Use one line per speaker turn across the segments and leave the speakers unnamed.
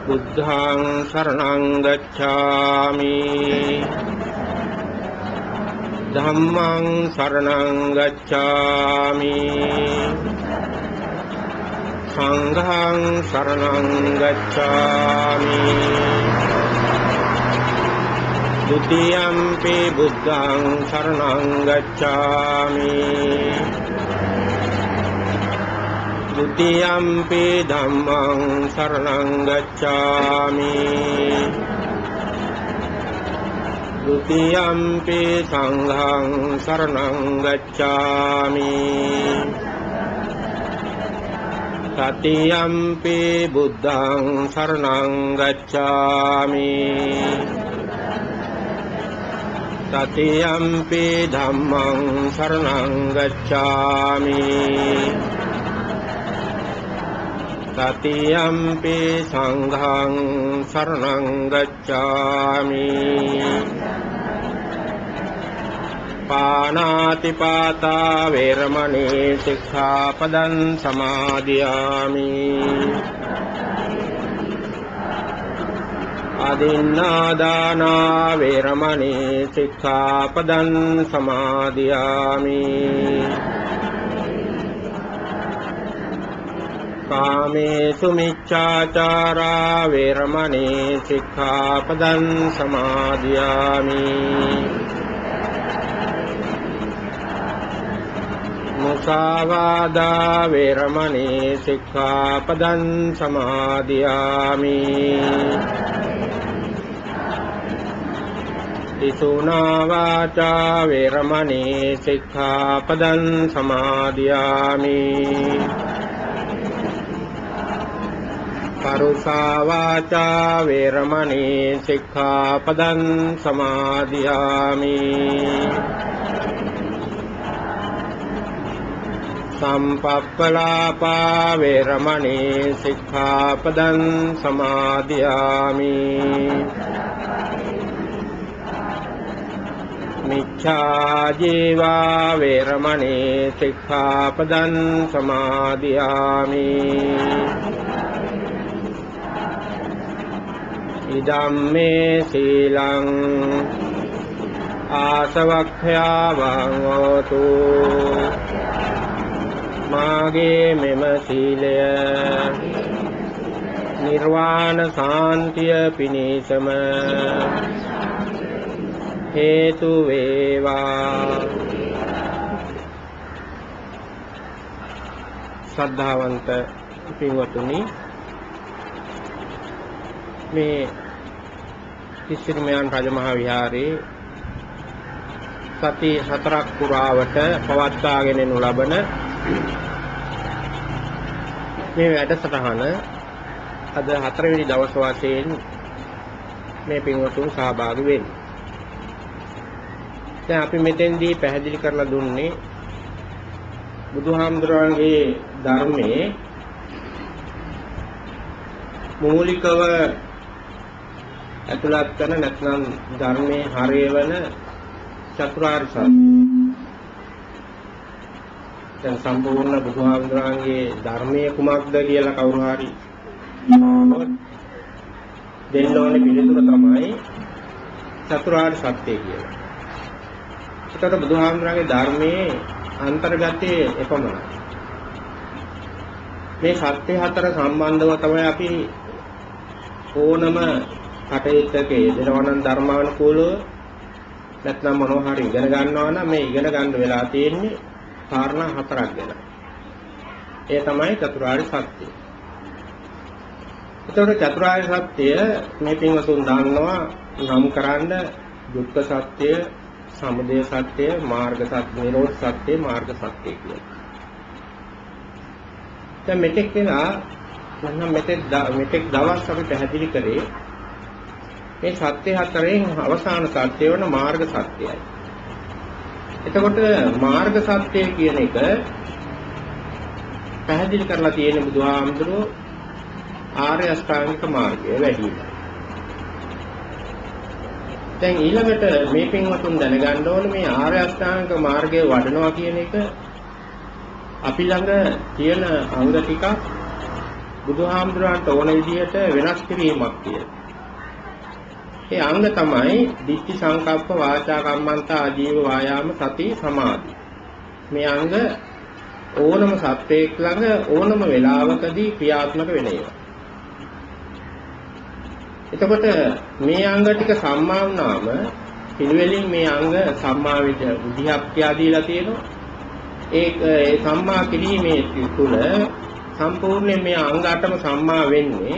බුද්ධං සරණං ගච්ඡාමි ධම්මං සරණං ගච්ඡාමි සංඝං සරණං ගච්ඡාමි ဒုတိယံ පි බුද්ධං සරණං ගච්ඡාමි ဒုတိယံ පි ධම්මං සරණං ගච්ඡාමි ဒုတိယံ පි සංඝං සරණං ගච්ඡාමි တတိယံ පි බුද්ධං සරණං ගච්ඡාමි တတိယံ පි ධම්මං සරණං ගච්ඡාමි တတိယံ පි සංඝං සරණං ගච්ඡාමි පාණාති පාතා වේරමණී සික්ඛාපදං සමාදියාමි อดินนาดานาเวรมณีสิกขาปดังสมาธิยามิกาเมสุมิจฉาจาราเวรมณีสิกขาปดังสมาธิยามิมุสาวาดาเวรมณีสิกขาปดังสมาธิยามิอิสุนาวาจาเวรมณีสิกขาปดังสมาธิยามิปรุสาวาจาเวรมณีสิกขาปดังสมาธิยามิสัมปัปปลาปาเวรมณีสิกขาปดังสมาธิยามิมิจฉาជីวาเวรมณีสิกขาปดังสมาธิยามิอิดัมเมสีลังอาสวัคยาวังโอตุมาเกเมมสีเลนิรวานสันติยปินิสมะහේතු වේවා ශ්‍රද්ධාවන්ත පින්වතුනි මේ තිස්සිරිමයන් රජමහා විහාරයේ සති 4ක් පුරාවට පවත්වාගෙන යනු ලබන මේ වැඩසටහන අද 4 වෙනි දවස් වශයෙන් මේ පින්වතුන් සහභාගී වෙන්නේ. දැන් අපි මෙතෙන්දී පැහැදිලි කරලා දුන්නේ බුදුහාමුදුරන්ගේ ධර්මයේ මූලිකව ඇතුළත් කරන නැත්නම් ධර්මයේ හරය වෙන චතුරාර්ය සත්‍ය. දැන් සම්පූර්ණ බුදුහාමුදුරන්ගේ ධර්මයේ කුමක්ද කියලා කවුරු හරි දෙන්න ඕනේ පිළිතුර තමයි චතුරාර්ය සත්‍ය කියලා. ඒකට බුදුහාමුදුරන්ගේ ධර්මයේ අන්තර්ගතයේ එපමණයි. මේ සත්‍ය හතර සම්බන්ධව තමයි අපි ඕනම කටයුත්තක යෙදෙනවා නම් ධර්මානුකූලව නැත්නම් මොනවා හරි ඉගෙන ගන්නවා නම් මේ ඉගෙන ගන්න වෙලා තියෙන්නේ කාරණා හතරක් ගැන. ඒ තමයි චතුරාර්ය සත්‍ය. ඒතකොට චතුරාර්ය සත්‍ය මේ පින්වතුන් දන්නවා නම් කරන්න දුක්ඛ සත්‍ය, සමුදය සත්‍ය, මාර්ග සත්‍ය, නිරෝධ සත්‍ය, මාර්ග සත්‍ය කියලා. දැන් මෙතෙක් වෙලා මම මෙතෙක් දවස් අපි පැහැදිලි කරේ මේ සත්‍ය හතරෙන් අවසාන සත්‍ය වන මාර්ග සත්‍යයයි. එතකොට මාර්ග සත්‍ය කියන එක පැහැදිලි කරලා තියෙන බුදුහාමුදුරුවෝ ආර්ය අෂ්ටාංගික මාර්ගය වැඩිම. දැන් ඊළඟට මේ පින්වතුන් දැනගන්න ඕනේ මේ ආර්ය අෂ්ටාංගික මාර්ගය වඩනවා කියන එක අපි ළඟ තියෙන අංග ටිකක් බුදුහාමුදුරන්ට ඕන විදිහට වෙනස් කිරීමක් තියෙනවා. ඒ අංග තමයි ditthi සංකප්ප වාචා කම්මන්ත ආජීව වායාම සති සමාධි. මේ අංග ඕනම සත්‍යයක් ළඟ ඕනම වෙලාවකදී ක්‍රියාත්මක වෙන ඒවා. එතකොට මේ අංග ටික සම්මා වුණාම පිළිවෙලින් මේ අංග සම්මා විද්‍යාප්තිය දීලා තියෙනවා. ඒ සම්මා කිරීමේ තුල සම්පූර්ණයෙන් මේ අංග 8ම සම්මා වෙන්නේ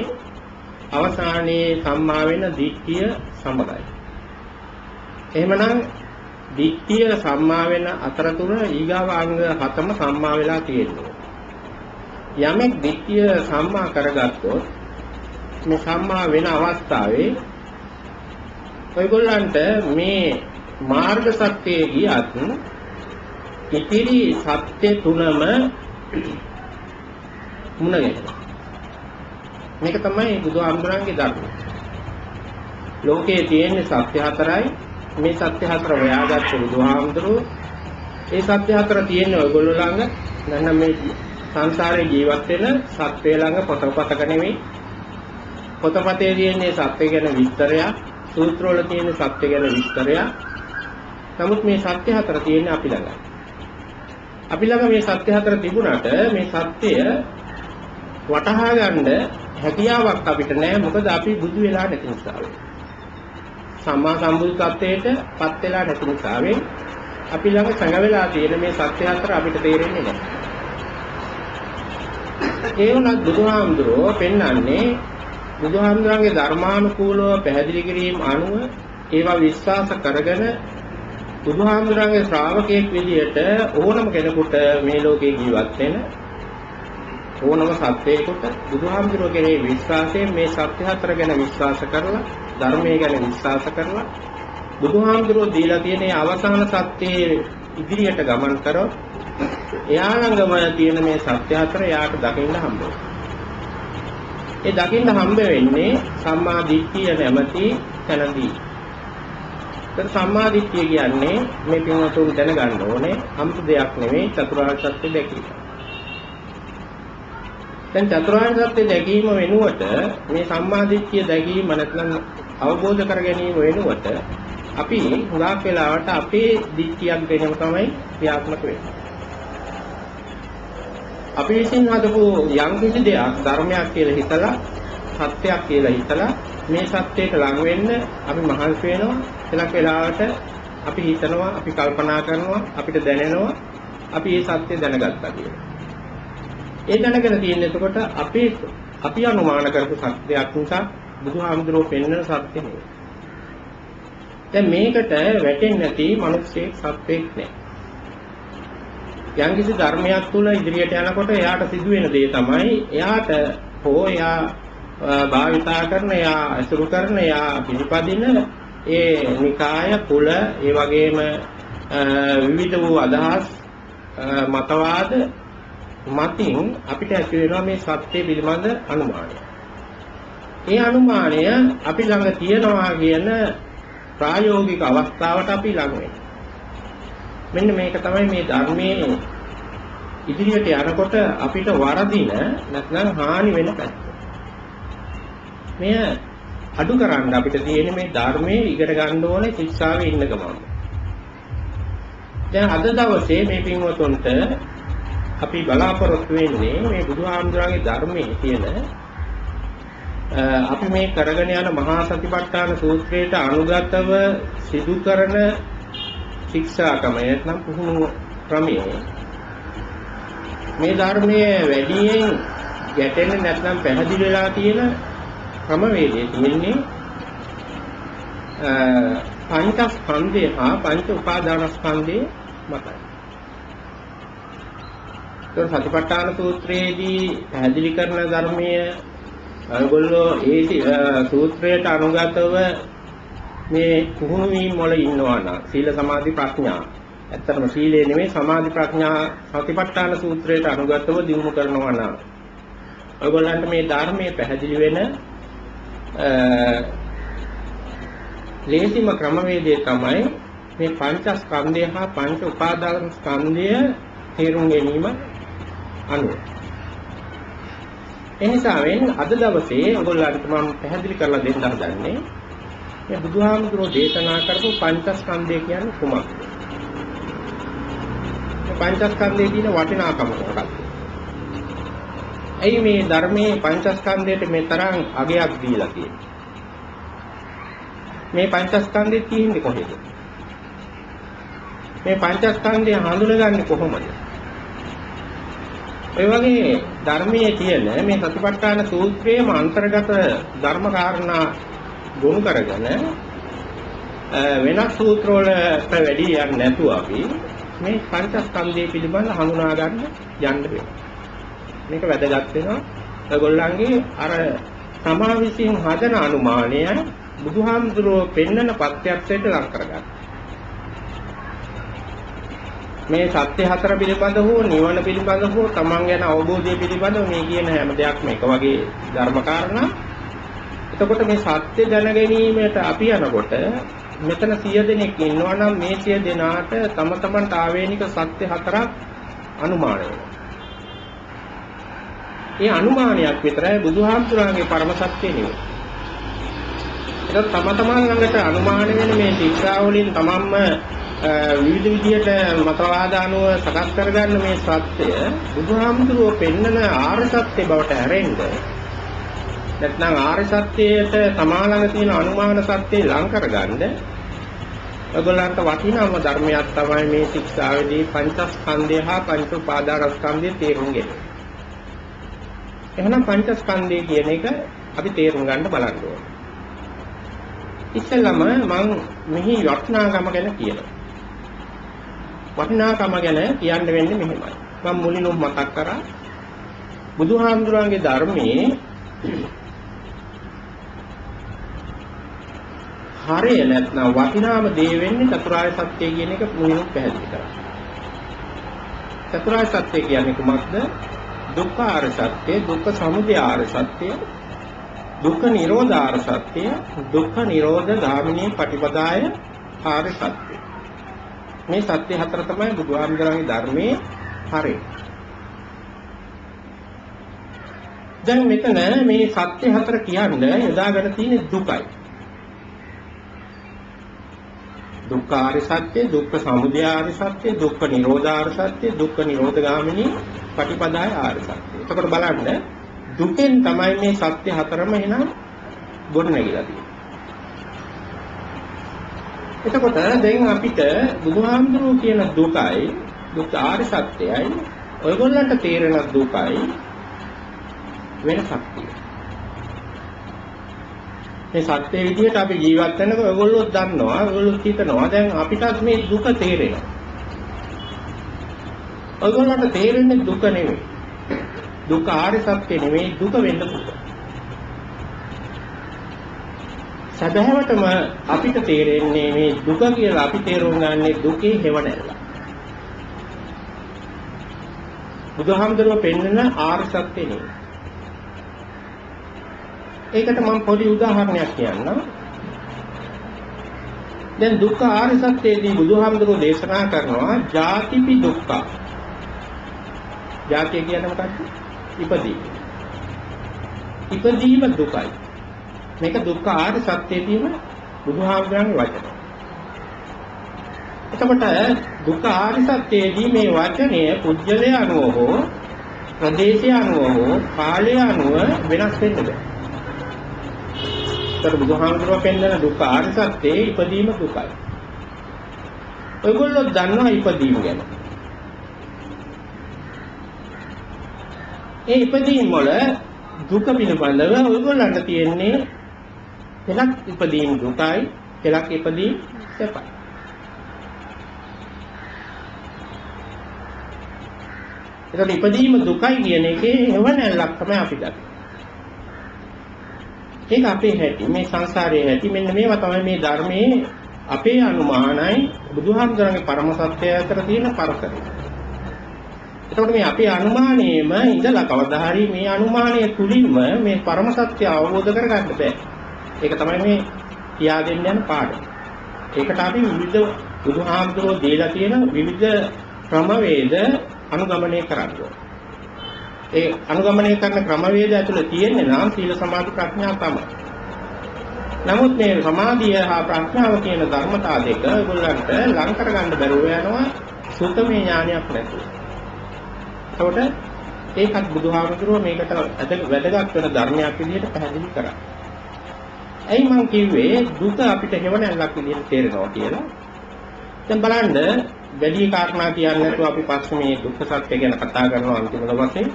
අවසානයේ සම්මා වෙන දිට්ඨිය සමගයි. එහෙමනම් දිට්ඨිය සම්මා වෙන අතරතුර ඊගාව අංග 7ම සම්මා වෙලා තියෙනවා. යමෙක් දිට්ඨිය සම්මා කරගත්තොත් මේ සම්මා වෙන අවස්ථාවේ ඔයගොල්ලන්ට මේ මාර්ග සත්‍යයේ ගියත් ඉතිරි සත්‍ය තුනම මුණ ගැහෙනවා. මේක තමයි බුදුහාමුදුරන්ගේ ධර්මය. ලෝකයේ තියෙන සත්‍ය හතරයි. මේ සත්‍ය හතර හොයාගත්ත බුදුහාමුදුරුවෝ ඒ සත්‍ය හතර තියෙන ඔයගොල්ලෝ ළඟ නැත්නම් මේ සංසාරේ ජීවත් වෙන සත්වය ළඟ පොතපතක නෙමෙයි. පොතපතේ තියෙන සත්‍ය ගැන විස්තරයක්, සූත්‍රවල තියෙන සත්‍ය ගැන විස්තරයක්. නමුත් මේ සත්‍ය හතර තියෙන්නේ අපි ළඟ. අපි ළඟ මේ සත්‍ය හතර තිබුණාට මේ සත්‍ය වටහා ගන්න හැකියාවක් අපිට නැහැ. මොකද අපි බුදු වෙලා නැති නිසා. සම්මා සම්බුදු තත්ත්වයට පත් වෙලා නැති නිසා අපි ළඟ සංග වෙලා තියෙන මේ සත්‍ය හතර අපිට තේරෙන්නේ නැහැ. ඒ වුණත් බුදුහාමුදුරුවෝ පෙන්වන්නේ බුදුහාමුදුරන්ගේ ධර්මානුකූලව පැහැදිලි කිරීම අනුව ඒවා විශ්වාස කරගෙන බුදුහාමුදුරන්ගේ ශ්‍රාවකයෙක් විදියට ඕනම කෙනෙකුට මේ ලෝකේ ජීවත් වෙන ඕනම සත්‍යයකට බුදුහාමුදුරුවෝ කෙරේ විශ්වාසයෙන් මේ සත්‍ය හතර ගැන විශ්වාස කරලා ධර්මයේ ගැන විශ්වාස කරලා බුදුහාමුදුරුවෝ දීලා තියෙන අවසාන සත්‍යයේ ඉදිරියට ගමන් කරොත් එයා ළඟම තියෙන මේ සත්‍ය හතර එයාට දකින්න හම්බ වෙනවා. ඒ දකින්න හම්බ වෙන්නේ සම්මා දිට්ඨිය නැමැති තැනදී. ඒ සම්මා දිට්ඨිය කියන්නේ මේ පින්වතුන් දැනගන්න ඕනේ 아무තු දෙයක් නෙවෙයි චතුරාර්ය සත්‍ය දැකීම. දැන් චතුරාර්ය සත්‍ය දැකීම වෙනුවට මේ සම්මා දිට්ඨිය දැකීම නැත්නම් අවබෝධ කර ගැනීම වෙනුවට අපි හුඟක් වෙලාවට අපේ දිට්ඨියක් දෙනම තමයි ක්‍රියාත්මක වෙන්නේ. අපි විසින් හදපු යම් කිසි දෙයක් ධර්මයක් කියලා හිතලා සත්‍යයක් කියලා හිතලා මේ සත්‍යයට ලං වෙන්න අපි මහන්සි වෙනවා. එලක් වෙලාවට අපි හිතනවා, අපි කල්පනා කරනවා, අපිට දැනෙනවා අපි මේ සත්‍ය දැනගත්තා කියලා. ඒ දැනගෙන තියෙන එතකොට අපි අනුමාන කරපු සත්‍යයක් නිසා බුදුහාමුදුරුවෝ පෙන්වන සත්‍ය නෙවෙයි. දැන් මේකට වැටෙන්නේ නැති මිනිස්සෙක් සත්‍යෙක් නෑ. යම්කිසි ධර්මයක් තුල ඉදිරියට යනකොට එයාට සිදුවෙන දේ තමයි එයාට එයා භාවිතා කරන, එයා අසුරු කරන, එයා පිළිපදින ඒ නිකාය කුල ඒ වගේම විවිධ වූ අදහස් මතවාද මතින් අපිට ඇති වෙනවා මේ සත්‍ය පිළිබඳ අනුමානය. ඒ අනුමානය අපි ළඟ තියනවා කියන ප්‍රායෝගික අවස්ථාවට අපි ළඟ වෙනවා. මෙන්න මේක තමයි මේ ධර්මයේ ඉදිරියට යනකොට අපිට වරදින නැත්නම් හානි වෙන පැත්ත. මෙය අඩු කරන්න අපිට තියෙන මේ ධර්මයේ ඉගෙන ගන්න ඕනේ ශික්ෂාවේ ඉන්න ගමන. දැන් අද දවසේ මේ පින්වතුන්ට අපි බලාපොරොත්තු වෙන්නේ මේ බුදුහාමුදුරන්ගේ ධර්මයේ තියෙන අපි මේ කරගෙන යන මහා සතිපට්ඨාන සූත්‍රයට අනුගතව සිදු කරන ශික්ෂාකම නැත්නම් පුහුණු ක්‍රමයේ මේ ධර්මයේ වැඩියෙන් ගැටෙන්නේ නැත්නම් පැහැදිලි වෙලා තියෙන ක්‍රමවේදයේ තියෙන්නේ පංචස්කන්ධය හා පංච උපාදානස්කන්ධයේ මතයි. ඒ සතිපට්ඨාන සූත්‍රයේදී පැහැදිලි කරන ධර්මයේ අයගොල්ලෝ ඒ සූත්‍රයට අනුගතව මේ පුහුණු වීම වල ඉන්නවා නම් සීල සමාධි ප්‍රඥා. ඇත්තටම සීලය නෙමෙයි සමාධි ප්‍රඥා සතිපට්ඨාන සූත්‍රයට අනුගතව දියුණු කරනවා නම් ඔයගොල්ලන්ට මේ ධර්මයේ පැහැදිලි වෙන ලේසිම ක්‍රමවේදය තමයි මේ පංචස්කන්ධය හා පංච උපාදාන ස්කන්ධය තේරුම් ගැනීම අනුව. එනිසා අද දවසේ ඔයගොල්ලන්ට මම පැහැදිලි කරලා දෙන්න හදන්නේ මේ බුදුහාමුදුරෝ දේශනා කරපු පංචස්කන්ධය කියන්නේ කුමක්ද? මේ පංචස්කන්ධයේ තියෙන වටිනාකම මොකක්ද? ඇයි මේ ධර්මයේ පංචස්කන්ධයට මේ තරම් අගයක් දීලා තියෙන්නේ? මේ පංචස්කන්ධය තියෙන්නේ කොහෙද? මේ පංචස්කන්ධය හඳුනගන්නේ කොහොමද? ඒ වගේ ධර්මයේ තියෙන මේ සතිපට්ඨාන සූත්‍රයේම අන්තර්ගත ධර්ම කාරණා ගොනු කරගෙන වෙනස් සූත්‍රවලට වැඩි යන්නේ නැතුව අපි මේ පංචස්කන්ධය පිළිබඳ හඳුනා ගන්න යන්න වෙනවා. මේක වැදගත් වෙනවා. ඔයගොල්ලන්ගේ අර තමා විසින් හදන අනුමානය බුදුහාමුදුරුවෝ පෙන්වන ප්‍රත්‍යක්ෂයට ලං කරගන්න. මේ සත්‍ය හතර පිළිබඳ හෝ නිවන පිළිබඳ හෝ තමන් ගැන අවබෝධය පිළිබඳව මේ කියන හැම දෙයක්ම එක වගේ ධර්ම කාරණා. එතකොට මේ සත්‍ය දැන ගැනීමට අපි යනකොට මෙතන 100 දෙනෙක් ඉන්නවා නම් මේ 100 දෙනාට තම තමන්ට ආවේනික සත්‍ය හතරක් අනුමාන වෙනවා. ඒ අනුමානයක් විතරයි බුදුහාමුදුරන්ගේ පරම සත්‍ය නෙවෙයි. ඒක තම තමන් ළඟට අනුමාන වෙන මේ ශික්ෂාවලින් තමන්ම විවිධ විදියට මතවාද අනුව සකස් කරගන්න මේ සත්‍ය බුදුහාමුදුරුවෝ පෙන්නන ආර්ය සත්‍ය බවට හැරෙන්න නැත්නම් ආර්ය සත්‍යයට තමා ළඟ තියෙන අනුමාන සත්‍ය ලං කරගන්න ඔයගොල්ලන්ට වටිනාම ධර්මයක් තමයි මේ ශික්ෂාවේදී පංචස්කන්ධය හා පංච උපාදානස්කන්ධය තේරුම් ගන්න. එහෙනම් පංචස්කන්ධය කියන එක අපි තේරුම් ගන්න බලන්න ඕනේ. ඉස්සෙල්ලාම මම මෙහි වටිනාකම ගැන කියනවා. වටිනාකම ගැන කියන්න වෙන්නේ මෙහෙමයි. මම මුලින්ම මතක් කරා බුදුහාමුදුරන්ගේ ධර්මයේ හරය නැත්නම් වටිනාම දේ වෙන්නේ චතුරාර්ය සත්‍ය කියන එක මුලින්ම පැහැදිලි කරා. චතුරාර්ය සත්‍ය කියන්නේ කුමක්ද? දුක්ඛ ආර්ය සත්‍ය, දුක්ඛ සමුදය ආර්ය සත්‍ය, දුක්ඛ නිරෝධ ආර්ය සත්‍ය, දුක්ඛ නිරෝධ ගාමිනී පටිපදාය ආර්ය සත්‍ය. මේ සත්‍ය හතර තමයි බුදුහාමුදුරන්ගේ ධර්මයේ හරය. දැන් මෙතන මේ සත්‍ය හතර කියන්නේ යොදාගෙන තියෙන දුකයි. දුක්ඛ ආර්ය සත්‍ය, දුක්ඛ සමුදය ආර්ය සත්‍ය, දුක්ඛ නිරෝධ ආර්ය සත්‍ය, දුක්ඛ නිරෝධ ගාමිනී පටිපදාය ආර්ය සත්‍ය. එතකොට බලන්න දුකෙන් තමයි මේ සත්‍ය හතරම එනම් ගොඩනැගිලා තියෙන්නේ. එතකොට දැන් අපිට බුදුහාමුදුරුවෝ කියන දුකයි, දුක්ඛ ආර්ය සත්‍යයයි, ඔයගොල්ලන්ට තේරෙන දුකයි වෙනසක් තියෙනවා. මේ සත්‍ය විදිහට අපි ජීවත් වෙනකොට ඔයගොල්ලෝ දන්නවා, ඔයගොල්ලෝ හිතනවා දැන් අපිටත් මේ දුක තේරෙනවා. ඔයගොල්ලන්ට තේරෙන්නේ දුක නෙවෙයි. දුක ආර්ය සත්‍ය නෙවෙයි, දුක වෙන්න පුළුවන්. සැබෑවටම අපිට තේරෙන්නේ මේ දුක කියලා අපි තේරුම් ගන්නේ දුකේ හේවණල්ල. බුදුහාමුදුරුවෝ පෙන්වන ආර්ය සත්‍ය නෙවෙයි. ඒකට මම පොඩි උදාහරණයක් කියන්නම්. දැන් දුක්ඛ ආර්ය සත්‍යයේදී බුදුහාමුදුරුවෝ දේශනා කරනවා ජාතිපි දුක්ඛ. ජාතිය කියන්නේ මොකක්ද? ඉපදීම. ඉපදීම දුකයි. මේක දුක්ඛ ආර්ය සත්‍යයේදීම බුදුහාමුදුරන්ගේ වචන. එතකොට දුක්ඛ ආර්ය සත්‍යයේදී මේ වචනය පුජ්‍යලය අනුව හෝ ප්‍රදේශය අනුව හෝ කාලය අනුව වෙනස් වෙන්න බෑ. ඒතර බුදුහාමුදුරුවෝ පෙන්නන දුක්ඛ ආර්ය සත්‍යයේ ඉපදීම දුකයි. ඔයගොල්ලෝ දන්නවා ඉපදීම ගැන. ඒ ඉපදීම වල දුක පිළිබඳව ඔයගොල්ලන්ට තියෙන්නේ පෙලක් ඉපදීම දුකයි, පෙලක් ඉපදීම සැපයි. ඒතකොට ඉපදීම දුකයි කියන එකේ හේවණල්ලක් තමයි අපි දන්නේ. ඒක අපේ හැටි, මේ සංසාරයේ හැටි. මෙන්න මේවා තමයි මේ ධර්මයේ අපේ අනුමානයි බුදුහාමුදුරන්ගේ පරම සත්‍යය අතර තියෙන පරතරය. එතකොට මේ අපේ අනුමානයේම ඉඳලා කවදා හරි මේ අනුමානය තුලින්ම මේ පරම සත්‍ය අවබෝධ කරගන්න බෑ. ඒක තමයි මේ කියා දෙන්න යන පාඩම. ඒකට අපි විවිධ බුදුහාමුදුරෝ දීලා තියෙන විවිධ ක්‍රමවේද අනුගමනය කරන්න ඕනේ. ඒ අනුගමනය කරන ක්‍රමවේද ඇතුළේ තියෙන්නේ නම් සීල සමාධි ප්‍රඥා තමයි. නමුත් මේ සමාධිය හා ප්‍රඥාව කියන ධර්මතා දෙක ඒගොල්ලන්ට ලං කරගන්න බැරුව යනවා සුතමේ ඥානයක් නැතුව. ඒකට ඒකත් බුදුහාමුදුරුවෝ මේකට වැදගත් වෙන ධර්මයක් විදිහට පැහැදිලි කරා. ඇයි මම කිව්වේ දුක අපිට හේවණල්ලක් විදිහට තේරෙනවා කියලා. දැන් බලන්න වැඩි කාරණා කියන්නේ නැතුව අපි පස්සේ මේ දුක්ඛ සත්‍ය ගැන කතා කරනවා අන්තිම දවසේ.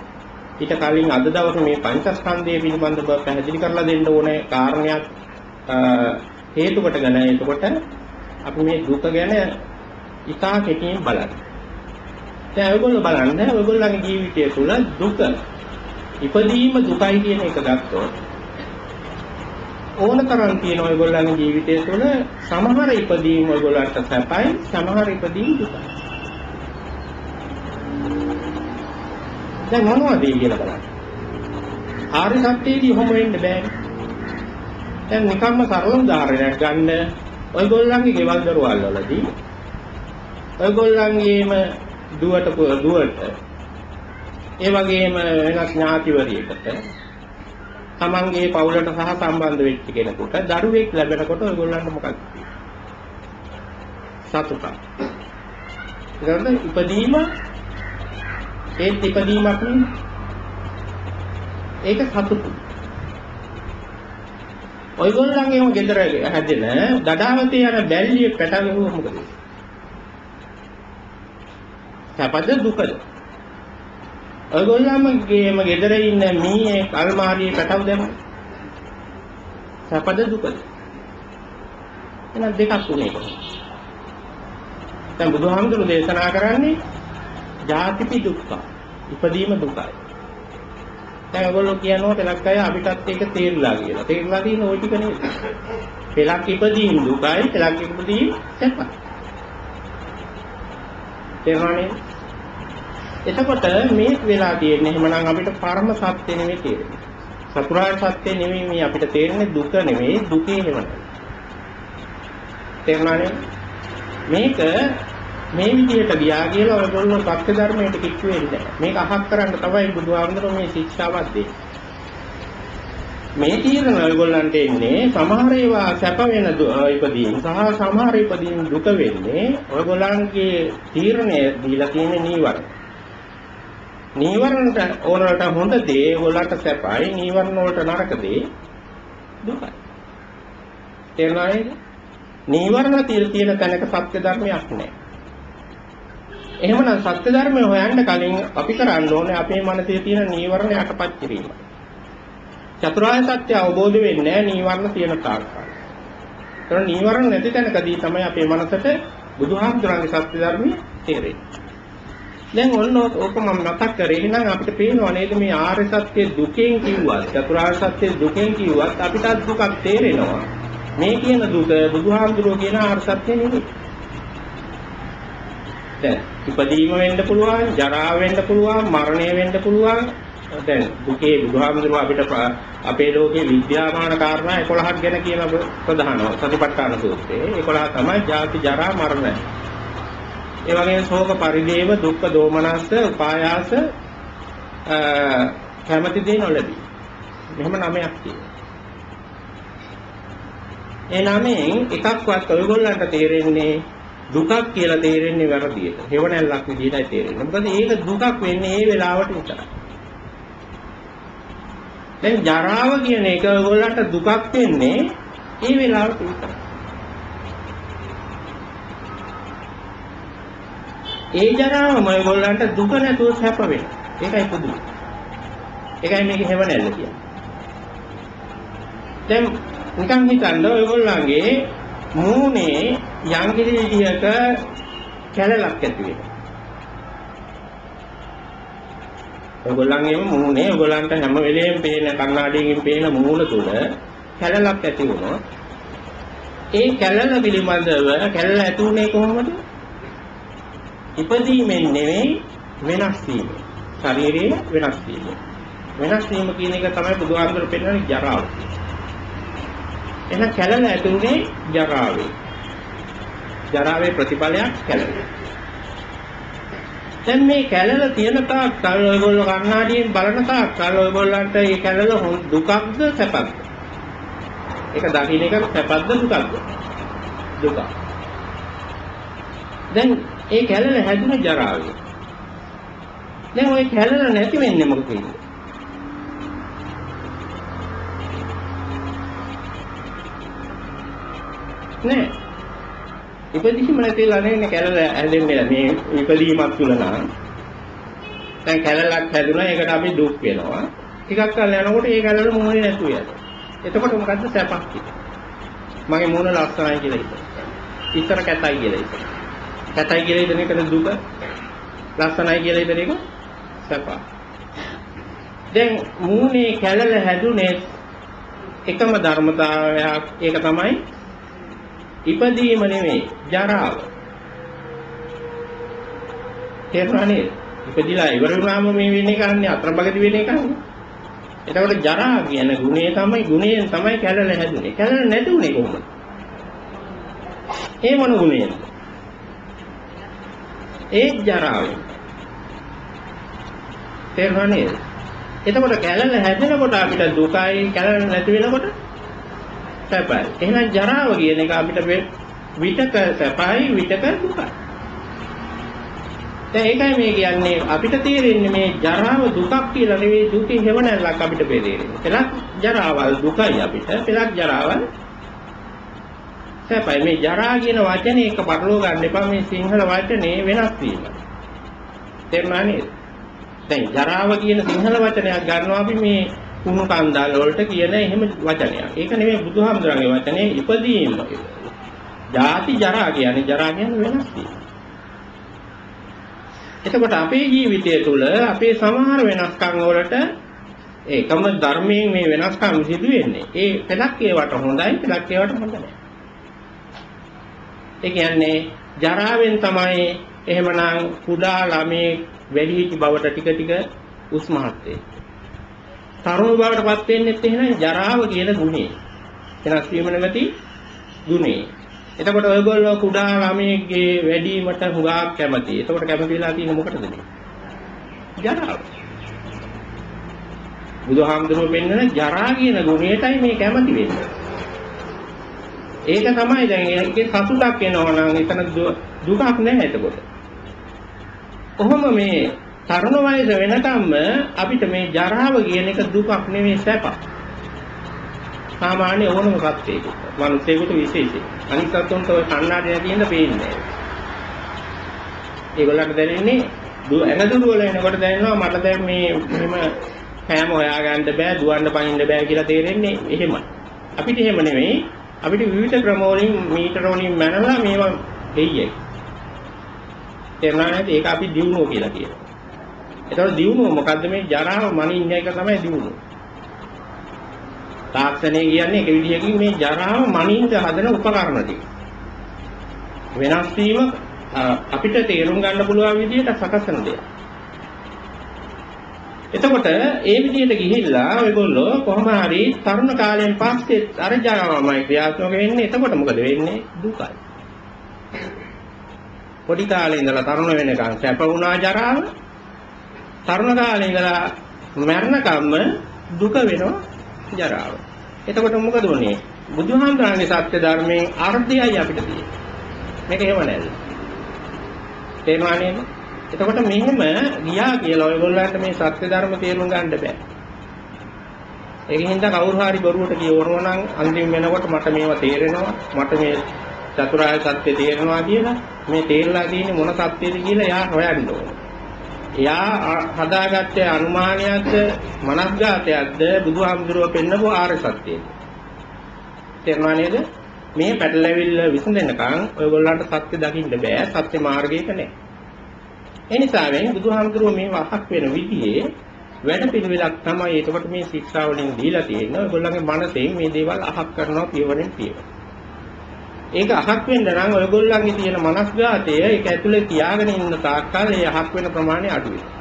ඊට කලින් අද දවසේ මේ පංචස්කන්ධය පිළිබඳව පැහැදිලි කරලා දෙන්න ඕනේ කාරණයක් හේතු කොටගෙන එතකොට අපි මේ දුක ගැන ඉතා කෙටියෙන් බලන්න. දැන් ඔයගොල්ලෝ බලන්න ඔයගොල්ලන්ගේ ජීවිතය තුළ දුක ඉපදීම දුකයි කියන එක ගත්තොත් ඕනතරම් තියෙන ඔයගොල්ලන්ගේ ජීවිතය තුළ සමහර ඉපදීම් ඔයගොල්ලන්ට සැපයි සමහර ඉපදීම් දුකයි. දැන් මොනවද කියලා බලන්න. ආර්ය සත්‍යයේදී ඔහොම වෙන්න බෑනේ. දැන් නිකම්ම සරල උදාහරණයක් ගන්න ඔයගොල්ලන්ගේ ගෙවල් දොරවල් වලදී ඔයගොල්ලන්ගේම දුවට ඒ වගේම වෙනත් ඥාතිවරියකට තමන්ගේ පවුලට සහ සම්බන්ධ වෙච්ච කෙනෙකුට දරුවෙක් ලැබෙනකොට ඔයගොල්ලන්ට මොකක්ද? සතුටක්. ඊළඟ ඉපදීම ඒත් ඉපදීමක් නෙවෙයි. ඒක සතුටු. ඔයගොල්ලන්ගේම ගෙදර හැදෙන දඩාවතේ යන බැල්ලිය පැටලුවොත් මොකද? සැපද දුකද? ඔයගොල්ලන්ගේම ගෙදර ඉන්න මීයේ අල්මාරියේ පැටව දැම්මොත් සැපද දුකද? එහෙනම් දෙකක් උනේ කොහොමද? දැන් බුදුහාමුදුරුවෝ දේශනා කරන්නේ ජාතිපි දුක්ඛ. ඉපදීම දුකයි. දැන් ඔයගොල්ලෝ කියනවා පෙලක් අය අපිටත් ඒක තේරිලා කියලා. තේරිලා තියෙන ওই ටික නෙවෙයි. පෙලක් ඉපදීම දුකයි, පෙලක් ඉපදීම සැපයි. තේරුණානේ? එතකොට මේ වෙලා තියෙන්නේ එහෙමනම් අපිට පරම සත්‍ය නෙවෙයි තේරෙන්නේ. චතුරාර්ය සත්‍ය නෙවෙයි මේ අපිට තේරෙන්නේ දුක නෙවෙයි දුකේ නෙවෙයි. තේරුණානේ? මේක මේ විදිහට ගියා කියලා ඔයගොල්ලෝ සත්‍ය ධර්මයට කිච්චු වෙන්නේ නැහැ. මේක අහක් කරන්න තමයි බුදුහාමුදුරුවෝ මේ ශික්ෂාවක් දෙන්නේ. මේ තීරණ ඔයගොල්ලන්ට එන්නේ සමහර ඒවා සැප වෙන ඉපදීම් සහ සමහර ඉපදීම් දුක වෙන්නේ ඔයගොල්ලන්ගේ තීරණය දීලා තියෙන නීවරණ. නීවරණට ඕනලට හොඳ දේ ඔයගොල්ලන්ට සැපයි, නීවරණ වලට නරක දේ දුකයි. තේරුණාද? නීවරණ තියෙන තැනක සත්‍ය ධර්මයක් නැහැ. එහෙමනම් සත්‍ය ධර්මය හොයන්න කලින් අපි කරන්න ඕනේ අපේ මනසේ තියෙන නීවරණ යටපත් කිරීම. චතුරාර්ය සත්‍ය අවබෝධ වෙන්නේ නැහැ නීවරණ තියෙන තාක්කල්. ඒතර නීවරණ නැති තැනකදී තමයි අපේ මනසට බුදුහාමුදුරන්ගේ සත්‍ය ධර්මය තේරෙන්නේ. දැන් ඔන්න ඕක මම මතක් කරේ. එහෙනම් අපිට පේනවා නේද මේ ආර්ය සත්‍ය දුකෙන් කිව්වත් චතුරාර්ය සත්‍ය දුකෙන් කිව්වත් අපිට දුකක් තේරෙනවා. මේ කියන දුක බුදුහාමුදුරුවෝ කියන ආර්ය සත්‍ය නෙවෙයි. දැන් ඉපදීම වෙන්න පුළුවන්, ජරාව වෙන්න පුළුවන්, මරණය වෙන්න පුළුවන්. දැන් දුකේ බුදුහාමුදුරුවෝ අපිට අපේ ලෝකේ විද්‍යාමාන කාරණා 11ක් ගැන කියන ප්‍රධානව සතිපට්ඨාන සූත්‍රයේ 11 තමයි ජාති, ජරා, මරණ. ඒ වගේම ශෝක පරිදේව, දුක්ඛ දෝමනස්ස, උපායාස කැමැති දේ නොලැබී. මෙහෙම 9ක් තියෙනවා. ඒ 9න් එකක්වත් ඔයගොල්ලන්ට තේරෙන්නේ දුකක් කියලා තේරෙන්නේ වැරදියට. හේවණල්ලක් විදිහටයි තේරෙන්නේ. මොකද ඒක දුකක් වෙන්නේ ඒ වෙලාවට විතරයි. දැන් ජරාව කියන එක ඔයගොල්ලන්ට දුකක් වෙන්නේ ඒ වෙලාවට විතරයි. ඒ ජරාවම ඔයගොල්ලන්ට දුක නැතුව සැප වෙනවා. ඒකයි පුදුම. ඒකයි මේක හේවණල්ල කියන්නේ. දැන් නිකන් හිතන්න ඔයගොල්ලන්ගේ මූණේ යම් කිසි විදිහක කැලලක් ඇති වෙනවා. ඔයගොල්ලන්ගේම මූණේ ඔයගොල්ලන්ට හැම වෙලෙම පේන කණ්ණාඩියකින් පේන මූණ තුල කැලලක් ඇති වුණොත් ඒ කැලල පිළිබඳව කැලල ඇති උනේ කොහොමද? ඉපදීමෙන් නෙවෙයි වෙනස් වීම. ශරීරයේ වෙනස් වීම. වෙනස් වීම කියන එක තමයි බුදුහාමුදුරුවෝ පෙන්නන්නේ ජරාව. එහෙනම් කැලල ඇතුලේ ජරාවේ. ජරාවේ ප්‍රතිඵලයක් කැලල. දැන් මේ කැලල තියෙන තාක් කල් ඔයගොල්ලෝ කන්නාඩියෙන් බලන තාක් කල් ඔයගොල්ලන්ට මේ කැලල දුකක්ද සැපක්ද? ඒක දකින්න එක සැපක්ද දුකක්ද? දුක. දැන් ඒ කැලල හැදුනේ ජරාවෙන්. දැන් ওই කැලල නැති වෙන්නේ මොකද වෙන්නේ? නෑ. ඉපදීම නැතිලා නේ කැලල හැදෙන්නේ මේ ඉපදීමක් තුල නම්. දැන් කැලලක් හැදුනා ඒකට අපි දුක් වෙනවා. ටිකක් කල් යනකොට ඒ කැලල මොහොනේ නැතුව යනවා. එතකොට මොකද්ද සැපක් කියන්නේ? මගේ මූණ ලස්සනයි කියලා හිතනවා. ඉතර කැතයි කියලා හිතනවා. කැතයි කියලා හිතන එකද දුක? ලස්සනයි කියලා හිතන එක සැප. දැන් මූණේ කැලල හැදුනේ එකම ධර්මතාවයක්. ඒක තමයි ඉපදීම නෙමෙයි ජරාව. තේරුණානේ? ඉපදිලා ඉවර වුණාම මේ වෙන්නේ කරන්නේ අතරබගදී වෙන්නේ කරන්නේ. එතකොට ජරා කියන ගුණයෙන් තමයි කැලල හැදුනේ. කැලල නැතුනේ කොහොමද? ඒ මොන ගුණයද? ඒ ජරාවෙන්. තේරුණානේ? එතකොට කැලල හැදෙනකොට අපිට දුකයි, කැලල නැති වෙනකොට සැපයි. එහෙනම් ජරාව කියන එක අපිට විතක සැපයි විතක දුකයි. දැන් ඒකයි මේ කියන්නේ අපිට තේරෙන්නේ මේ ජරාව දුකක් කියලා නෙවෙයි දුකේ හේවණල්ලක් අපිට තේරෙන්නේ. පෙරක් ජරාවල් දුකයි අපිට. පෙරක් ජරාවල් සැපයි. මේ ජරා කියන වචනේ එක පටලවා ගන්න එපා. මේ සිංහල වචනේ වෙනස් වීම. තේරුණා නේද? දැන් ජරාව කියන සිංහල වචනයක් ගන්නවා අපි මේ කුණු කන්දල් වලට කියන එහෙම වචනයක්. ඒක නෙමෙයි බුදුහාමුදුරන්ගේ වචනේ ඉපදීම. ජාති ජරා කියන්නේ වෙනස් වීම. එතකොට අපේ ජීවිතය තුළ අපේ සමහර වෙනස්කම් වලට ඒකම ධර්මයෙන් මේ වෙනස්කම් සිදු වෙන්නේ. ඒ පළක් ඒවට හොඳයි, පළක් ඒවට හොඳ නැහැ. ඒ කියන්නේ ජරාවෙන් තමයි එහෙමනම් කුඩා ළමේ වැඩිහිටි බවට ටික ටික උස්මහත් වෙන්නේ. තරුණ බවටපත් වෙන්නෙත් එහෙනම් ජරාව කියන ගුණේ. වෙනස් වීම නැති ගුණේ. එතකොට ඔයගොල්ලෝ කුඩා ළමයෙක්ගේ වැඩිවීමට හුඟක් කැමතියි. එතකොට කැමති වෙලා තියෙන්නේ මොකටද මේ? ජරාව. බුදුහාමුදුරුවෝ පෙන්නන ජරා කියන ගුණයටයි මේ කැමති වෙන්නේ. ඒක තමයි දැන් ඒකේ සතුටක් එනවා නම් එතන දුකක් නැහැ එතකොට. කොහොම මේ තරුණ වයස වෙනකම්ම අපිට මේ ජරාව කියන එක දුකක් නෙවෙයි සැපක්. සාමාන්‍ය ඕනම සත්‍යයකට මිනිසෙකුට විශේෂයි. අනිත් සත්තුන්ට ඔය කන්නාඩි නැතිනම් පේන්නේ නැහැ. ඒගොල්ලන්ට දැනෙන්නේ ඇඟ දුර වල එනකොට දැනෙනවා මට දැන් මේ මෙහෙම කෑම හොයාගන්න බෑ, දුවන්න පනින්න බෑ කියලා තේරෙන්නේ එහෙමයි. අපිට එහෙම නෙවෙයි. අපිට විවිධ ක්‍රම වලින් මීටර වලින් මැනලා මේවා දෙයියයි. තේරුණා නේද? ඒක අපි දියුණුව කියලා කියනවා. ඒතකොට දියුණුව මොකද්ද? මේ ජරාව මනින්න එක තමයි දියුණුව. තාක්ෂණය කියන්නේ එක විදිහකින් මේ ජරාව මනින්න හදන උපකරණ ටික. වෙනස් වීම අපිට තේරුම් ගන්න පුළුවන් විදිහට සකසන දෙයක්. එතකොට ඒ විදිහට ගිහිල්ලා ඔයගොල්ලෝ කොහොම හරි තරුණ කාලයෙන් පස්සේ අර ජරාවමයි ක්‍රියාත්මක වෙන්නේ. එතකොට මොකද වෙන්නේ? දුකයි. පොඩි කාලේ ඉඳලා තරුණ වෙනකන් සැප වුණා ජරාව. තරුණ කාලේ ඉඳලා මරණකම්ම දුක වෙනවා ජරාව. එතකොට මොකද වුනේ? බුදුහාමුදුරන්ගේ සත්‍ය ධර්මයෙන් අර්ධයයි අපිට තියෙන්නේ. මේක එහෙම නේද? තේරුණා නේද? එතකොට මෙහෙම ගියා කියලා ඔයගොල්ලන්ට මේ සත්‍ය ධර්ම තේරුම් ගන්න බෑ. ඒකින් කවුරු හරි බොරුවට කියවනවා නම් අන්තිම වෙනකොට මට මේවා තේරෙනවා. මට මේ චතුරාර්ය සත්‍ය තේරෙනවා කියලා මේ තේරලා තියෙන්නේ මොන සත්‍යද කියලා එයා හොයන්න ඕනේ. එයා හදාගත්තේ අනුමානයක්ද මනස්ගතයක්ද බුදුහාමුදුරුවෝ පෙන්නපු ආර්ය සත්‍යයද? තේරුණා නේද? මේ පැටලෙවිල්ල විසඳෙනකන් ඔයගොල්ලන්ට සත්‍ය දකින්න බෑ. සත්‍ය මාර්ගයක නැහැ. ඒ නිසා වෙන්නේ බුදුහාමුදුරුවෝ මේ වහක් වෙන විදිහේ වැඩ පිළිවෙලක් තමයි ඒකට මේ ශික්ෂා වලින් දීලා තියෙන්නේ. ඔයගොල්ලන්ගේ මනසෙන් මේ දේවල් අහක් කරනවා පියවරෙන් පියවර. ඒක අහක් වෙන්න නම් ඔයගොල්ලන්ගේ තියෙන මනස්ගතය ඒක ඇතුලේ තියාගෙන ඉන්න තාක්කල් ඒ අහක් වෙන ප්‍රමාණය අඩු වෙනවා.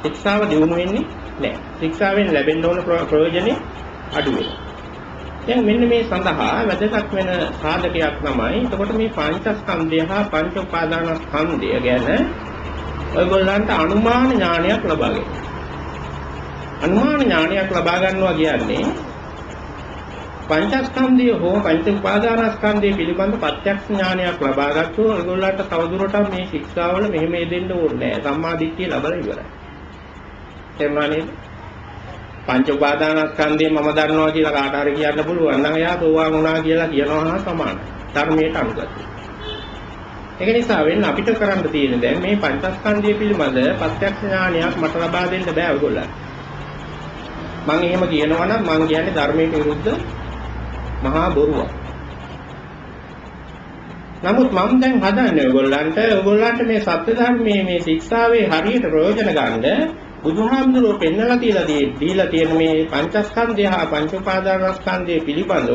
ශික්ෂාව දියුණු වෙන්නේ නැහැ. ශික්ෂාවෙන් ලැබෙන්න ඕන ප්‍රයෝජනෙ අඩු වෙනවා. දැන් මෙන්න මේ සඳහා වැදගත් වෙන සාධකයක් තමයි එතකොට මේ පංචස්කන්ධය හා පංච උපාදානස්කන්ධය ගැන ඔයගොල්ලන්ට අනුමාන ඥානයක් ලබා ගන්න. අනුමාන ඥානයක් ලබා ගන්නවා කියන්නේ පංචස්කන්ධය හෝ පංච උපාදානස්කන්ධය පිළිබඳ ප්‍රත්‍යක්ෂ ඥානයක් ලබා ගත්තොත් ඔයගොල්ලන්ට තවදුරටත් මේ ශික්ෂාවල මෙහෙම යෙදෙන්න ඕනේ නැහැ. සම්මා දිට්ඨිය ලැබලා ඉවරයි. තේරුණා නේද? පංච උපාදානස්කන්ධය මම දන්නවා කියලා කාට හරි කියන්න පුළුවන් නම් එයා සෝවාන් වුණා කියලා කියනවා හා සමානයි. ධර්මයට අනුගත. ඒක නිසා වෙන්න අපිට කරන්න තියෙන දැන් මේ පංචස්කන්ධය පිළිබඳ ප්‍රත්‍යක්ෂ ඥානයක් මට ලබා දෙන්න බෑ ඔයගොල්ලන්ට. මම එහෙම කියනවා නම් මම කියන්නේ ධර්මයට විරුද්ධ මහා බොරුවක්. නමුත් මම දැන් හදන්නේ ඔයගොල්ලන්ට මේ සත්‍ය ධර්මයේ මේ ශික්ෂාවේ හරියට ප්‍රයෝජන ගන්න බුදුහාමුදුරුවෝ පෙන්වලා දීලා තියෙන මේ පංචස්කන්ධය හා පංච උපාදානස්කන්ධය පිළිබඳ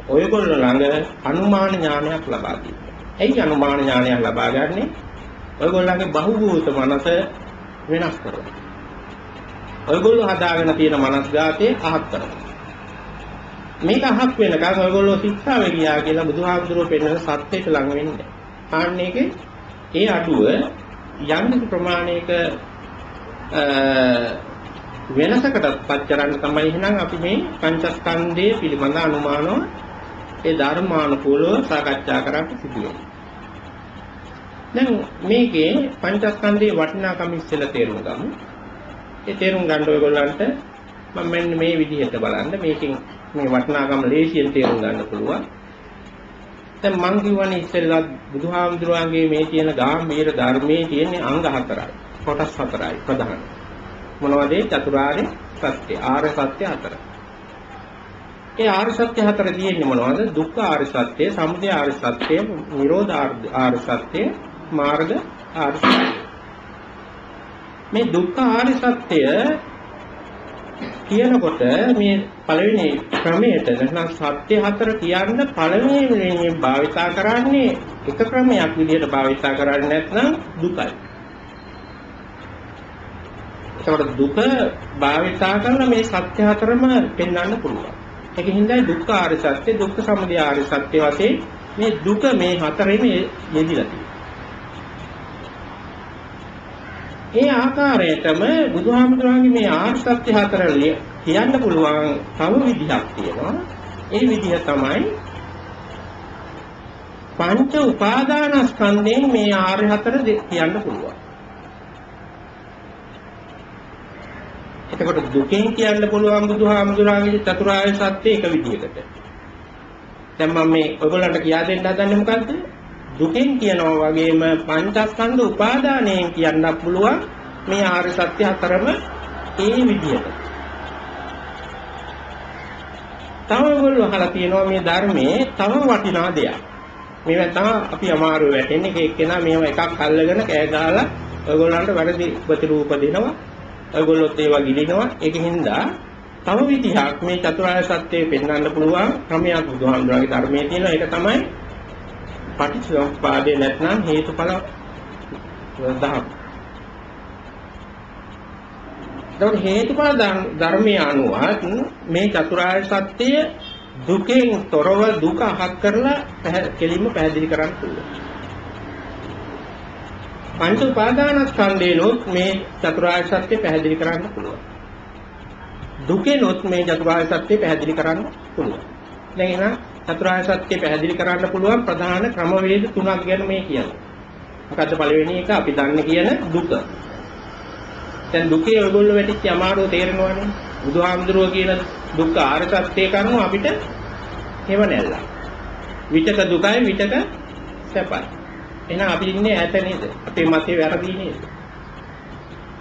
ඔයගොල්ලෝ ළඟ අනුමාන ඥානයක් ලබා දෙන්න. එයි අනුමාන ඥානයක් ලබා ගන්නේ ඔයගොල්ලන්ගේ බහුභූත මනස වෙනස් කරනවා. ඔයගොල්ලෝ හදාගෙන තියෙන මනස්ගතේ අහක් කරනවා. මේක අහක් වෙනකන් ඔයගොල්ලෝ ශික්ෂාවේ ගියා කියලා බුදුහාමුදුරුවෝ පෙන්වන සත්‍යයට ලඟ වෙන්නේ. ආන්නේකේ ඒ අඩුව යම් ප්‍රමාණයක වෙනසකට පත් කරන්න තමයි එහෙනම් අපි මේ පංචස්කන්ධයේ පිළිබඳ අනුමානව ඒ ධර්මානුකූලව සාකච්ඡා කරන්න සිදුවෙනවා. දැන් මේකේ පංචස්කන්ධයේ වටිනාකම ඉස්සෙල්ලා තේරුම් ගමු. ඒ තේරුම් ගන්න ඔයගොල්ලන්ට මම මෙන්න මේ විදිහට බලන්න මේකෙන් මේ වටිනාකම ලේසියෙන් තේරුම් ගන්න පුළුවන්. දැන් මං කියවනේ ඉස්සෙල්ලා බුදුහාමුදුරුවන්ගේ මේ තියෙන ගාම්භීර ධර්මයේ තියෙන අංග හතරයි. කොටස් හතරයි ප්‍රධාන. මොනවද? චතුරාර්ය සත්‍ය, ආර්ය සත්‍ය හතර. ඒ ආර්ය සත්‍ය හතර තියෙන්නේ මොනවද? දුක්ඛ ආර්ය සත්‍ය, සමුදය ආර්ය සත්‍ය, නිරෝධ ආර්ය සත්‍ය, මාර්ග ආර්ය සත්‍ය. මේ දුක්ඛ ආර්ය සත්‍ය කියනකොට මේ පළවෙනි ක්‍රමයට නැත්නම් සත්‍ය හතර කියන්න පළවෙනි භාවිතා කරන්නේ එක ක්‍රමයක් විදිහට භාවිතා කරන්නේ නැත්නම් දුකයි. ඒකට දුක භාවිතා කරන මේ සත්‍ය හතරම පෙන්වන්න පුළුවන්. ඒකින්දයි දුක්ඛ ආර්ය සත්‍ය, දුක්ඛ සමුදය ආර්ය සත්‍ය වශයෙන් මේ දුක මේ හතරෙම යෙදිලා තියෙනවා. ඒ ආකාරයටම බුදුහාමුදුරන්ගේ මේ ආර්ය සත්‍ය හතර කියන්න පුළුවන් තව විදිහක් තියෙනවා. ඒ විදිහ තමයි පංච උපාදානස්කන්ධයෙන් මේ ආර්ය හතර කියන්න පුළුවන්. එතකොට දුකෙන් කියන්න පුළුවන් බුදුහාමුදුරන්ගේ චතුරාර්ය සත්‍ය එක විදිහකට. දැන් මම මේ ඔයගොල්ලන්ට කියා දෙන්න හදන්නේ මොකද්ද? දුකෙන් කියනවා වගේම පංචස්කන්ධ උපාදානයෙන් කියන්න පුළුවන් මේ ආර්ය සත්‍ය හතරම ඒ විදිහට. තව ඔයගොල්ලෝ අහලා තියෙනවා මේ ධර්මයේ තව වටිනා දෙයක්. මේවා තමයි අපි අමාරු වැටෙන්නේ. එක එක්කෙනා මේව එකක් අල්ලගෙන කෑ ගහලා ඔයගොල්ලන්ට වැරදි ප්‍රතිරූප දෙනවා. ඔයගොල්ලොත් ඒවා ගිලිනවා. ඒකින්ද තව විදිහක් මේ චතුරාර්ය සත්‍යය පෙන්වන්න පුළුවන් ක්‍රමයක් බුදුහාමුදුරන්ගේ ධර්මයේ තියෙනවා. ඒක තමයි පටිච්චසමුප්පාදේ නැත්නම් හේතුඵල ධර්ම. ඒතකොට හේතුඵල ධර්මයේ අනුව මේ චතුරාර්ය සත්‍යය දුකෙන් තොරව දුක අහක් කරලා කෙලින්ම පැහැදිලි කරන්න පුළුවන්. පංච උපාදානස්කන්ධේනොත් මේ චතුරාර්ය සත්‍ය පැහැදිලි කරන්න පුළුවන්. දුකේනොත් මේ චතුරාර්ය සත්‍ය පැහැදිලි කරන්න පුළුවන්. දැන් එහෙනම් චතුරාර්ය සත්‍ය පැහැදිලි කරන්න පුළුවන් ප්‍රධාන ක්‍රමවේද තුනක් ගැන මේ කියනවා. මොකද්ද පළවෙනි එක? අපි දන්නේ කියන දුක. දැන් දුකේ ඔයගොල්ලෝ වැටිච්ච අමාරුව තේරෙනවනේ. බුදුහාමුදුරුවෝ කියන දුක්ඛ ආර්ය සත්‍ය කරනවා අපිට හේව නැල්ලා. විතක දුකයි විතක සැපයි. එහෙනම් අපි ඉන්නේ ඈත නේද? අපේ මතේ වැරදි නේද?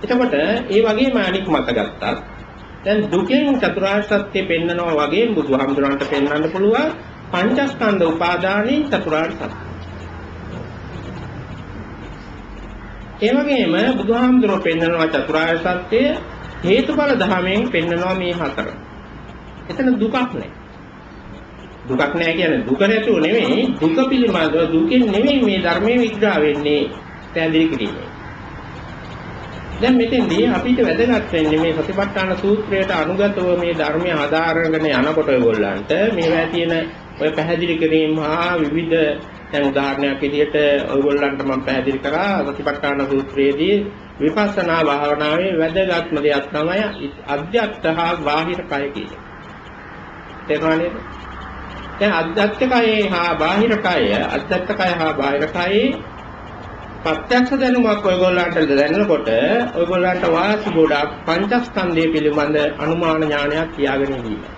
එතකොට ඒ වගේම අනික් මත ගත්තා. දැන් දුකෙන් චතුරාර්ය සත්‍ය පෙන්නනවා වගේ බුදුහාමුදුරන්ට පෙන්වන්න පුළුවන් පංචස්කන්ධ උපාදානයේ චතුරාර්ය සත්‍ය. ඒ වගේම බුදුහාමුදුරුවෝ පෙන්වනවා චතුරාර්ය සත්‍ය හේතුඵල ධර්මයෙන් පෙන්වනවා මේ හතර. එතන දුකක් නැහැ. දුකක් නැහැ කියන්නේ දුක නැතුව නෙමෙයි, දුක පිළිබඳව දුකෙන් නෙමෙයි මේ ධර්මයේ විග්‍රහ වෙන්නේ පැහැදිලි කිරීමේ. දැන් මෙතෙන්දී අපිට වැදගත් වෙන්නේ මේ සතිපට්ඨාන සූත්‍රයට අනුගතව මේ ධර්මය හදාරගෙන යනකොට ඔයගොල්ලන්ට මේවා තියෙන ඔය පැහැදිලි කිරීම හා විවිධ දැන් උදාහරණයක් විදිහට ඔයගොල්ලන්ට මම පැහැදිලි කරා සතිපට්ඨාන සූත්‍රයේදී විපස්සනා භාවනාවේ වැදගත්ම දෙයක් තමයි අධ්‍යාත්ම හා බාහිර කය කියන්නේ. තේරුණා නේද? දැන් අධ්‍යාත්ම කය හා බාහිර කය, අධ්‍යාත්ම කය හා බාහිර කයේ ප්‍රත්‍යක්ෂ දැනුමක් ඔයගොල්ලන්ට දැනෙනකොට ඔයගොල්ලන්ට වාසි ගොඩක් පංචස්කන්ධය පිළිබඳ අනුමාන ඥානයක් තියාගෙන ඉන්නවා.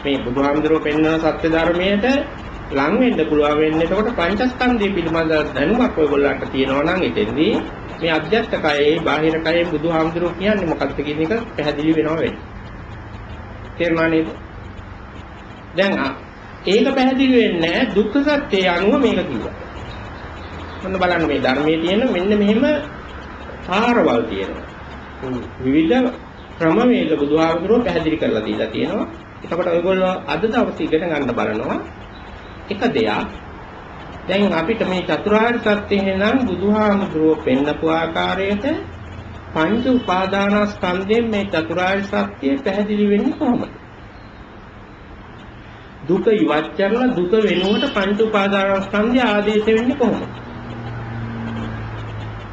මේ බුදුහාමුදුරුවෝ පෙන්වන සත්‍ය ධර්මයට ලං වෙන්න පුළුවන් වෙන්නේ එතකොට පංචස්කන්ධය පිළිබඳ දැනුමක් ඔයගොල්ලන්ට තියෙනවා නම් එතෙන්දී මේ අධ්‍යාත්ම කයේ බාහිර කයේ බුදුහාමුදුරුවෝ කියන්නේ මොකක්ද කියන එක පැහැදිලි වෙනවා වෙන්නේ. තේරුණා නේද? දැන් ඒක පැහැදිලි වෙන්නේ දුක්ඛ සත්‍යය අනුව මේක කිව්වා. මොන බලන්න මේ ධර්මයේ තියෙන මෙන්න මෙහෙම සාරවල් තියෙනවා. විවිධ ක්‍රමවේද බුදුහාමුදුරුවෝ පැහැදිලි කරලා දීලා තියෙනවා. එතකොට ඔයගොල්ලෝ අද දවසේ ඉගෙන ගන්න බලනවා එක දෙයක්. දැන් අපිට මේ චතුරාර්ය සත්‍යය නම් බුදුහාමුදුරුවෝ පෙන්නපු ආකාරයට පංච උපාදානස්කන්ධයෙන් මේ චතුරාර්ය සත්‍යය පැහැදිලි වෙන්නේ කොහොමද? දුක ඉවත් කරලා දුක වෙනුවට පංච උපාදානස්කන්ධය ආදේශ වෙන්නේ කොහොමද?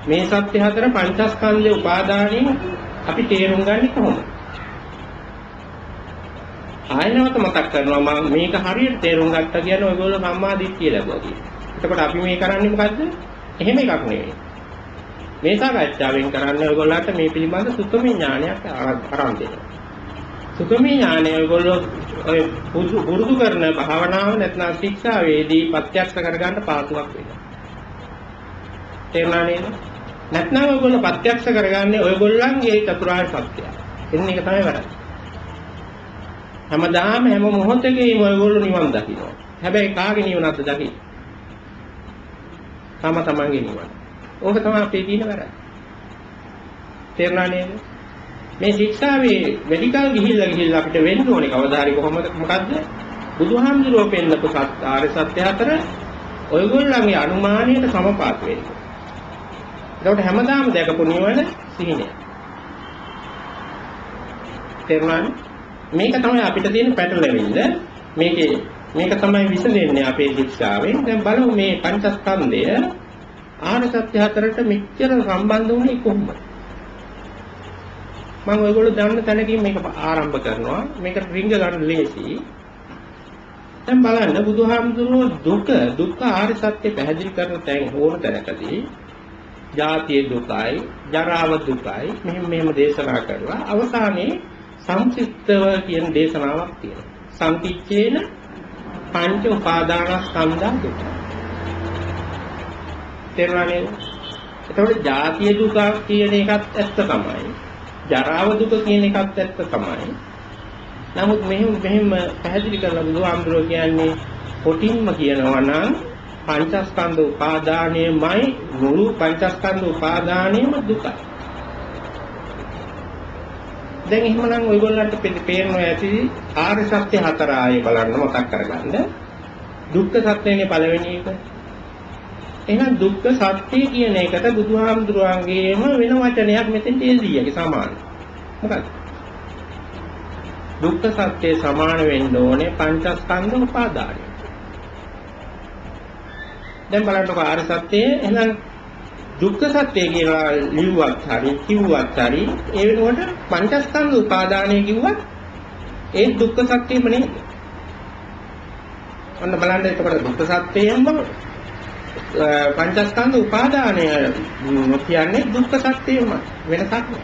මේ සත්‍ය හතර පංචස්කන්ධ උපාදානයෙන් අපි තේරුම් ගන්නේ කොහොමද? ආයෙනවත මතක් කරනවා මම මේක හරියට තේරුම් ගත්තා කියන්නේ ඔයගොල්ලෝ සම්මා දිට්ඨිය ලැබුවා කියන්නේ. එතකොට අපි මේ කරන්නේ මොකද්ද? එහෙම එකක් නෙවෙයි. මේ සාකච්ඡාවෙන් කරන්නේ ඔයගොල්ලන්ට මේ පිළිබඳ සුතමේ ඥානයක් අරන් දෙනවා. සුතමේ ඥානය ඔයගොල්ලෝ ඔය පුරුදු කරන භාවනාව නැත්නම් ශික්ෂාවේදී ප්‍රත්‍යක්ෂ කරගන්න පාසුවක් වෙනවා. තේරුණා නේද? නැත්නම් ඔයගොල්ලෝ ප්‍රත්‍යක්ෂ කරගන්නේ ඔයගොල්ලන්ගේ චතුරාර්ය සත්‍යය. එන්න එක තමයි වැඩ. හැමදාම හැම මොහොතකම ඔයගොල්ලෝ නිවන් දකිනවා. හැබැයි කාගේ නිවනක්ද දකින්නේ? තමන්ගේ නිවන. ඕක තමයි අපේ තියෙන වැඩ. තේරුණා නේද? මේ ශික්ෂාවේ වැඩිකල් ගිහිල්ලා අපිට වෙන්න ඕනේ කවදා හරි කොහොමද මොකද්ද? බුදුහාමුදුරුවෝ පෙන්නපු ආර්ය සත්‍ය හතර ඔයගොල්ලන්ගේ අනුමානයට සමපාත වෙන්නේ. ඒකට හැමදාම දැකපු නිවන සිහිනය. තේරුණානේ? මේක තමයි අපිට තියෙන පැටලෙවිල්ල. මේක තමයි විසඳෙන්නේ අපේ ශික්ෂාවෙන්. දැන් බලමු මේ පංචස්කන්ධය ආර්ය සත්‍ය හතරට මෙච්චර සම්බන්ධ වුණේ කොහොමද? මම ඔයගොල්ලෝ දන්න තැනකින් මේක ආරම්භ කරනවා. මේකට රිංග ගන්න ලේසි. දැන් බලන්න බුදුහාමුදුරුවෝ දුක්ඛ ආර්ය සත්‍ය පැහැදිලි කරන තැන් ඕන තැනකදී ජාතිය දුකයි, ජරාව දුකයි මෙහෙම දේශනා කරලා අවසානයේ සංක්ෂිප්තව කියන දේශනාවක් තියෙනවා. සංකිච්ඡේන පංච උපාදානස්කන්ධා දුක. තේරුණා නේද? එතකොට ජාතිය දුක කියන එකත් ඇත්ත තමයි. ජරාව දුක කියන එකත් ඇත්ත තමයි. නමුත් මෙහෙම පැහැදිලි කරලා බුදුහාමුදුරුවෝ කියන්නේ කොටින්ම කියනවා නම් පංචස්කන්ධ උපාදානයමයි මුළු පංචස්කන්ධ උපාදානයම දුකයි. දැන් එහෙමනම් ඔයගොල්ලන්ට පේනවා ඇති ආර්ය සත්‍ය හතර ආයේ බලන්න මතක් කරගන්න. දුක්ඛ සත්‍යනේ පළවෙනි එක. එහෙනම් දුක්ඛ සත්‍ය කියන එකට බුදුහාමුදුරුවන්ගේම වෙන වචනයක් මෙතෙන් තේල්දියගේ සමාන. මොකක්ද? දුක්ඛ සත්‍ය සමාන වෙන්න ඕනේ පංචස්කන්ධ උපාදානය. දැන් බලන්නකො ආර්ය සත්‍යයේ එහෙනම් දුක්ඛ සත්‍ය කියලා ලිව්වත් හරි කිව්වත් හරි ඒ වෙනුවට පංචස්කන්ධ උපාදානය කිව්වත් ඒ දුක්ඛ සත්‍යෙම නෙමෙයි. ඔන්න බලන්න එතකොට දුක්ඛ සත්‍යයෙන්ම පංචස්කන්ධ උපාදානය කියන්නේ දුක්ඛ සත්‍යෙම වෙනසක් නෑ.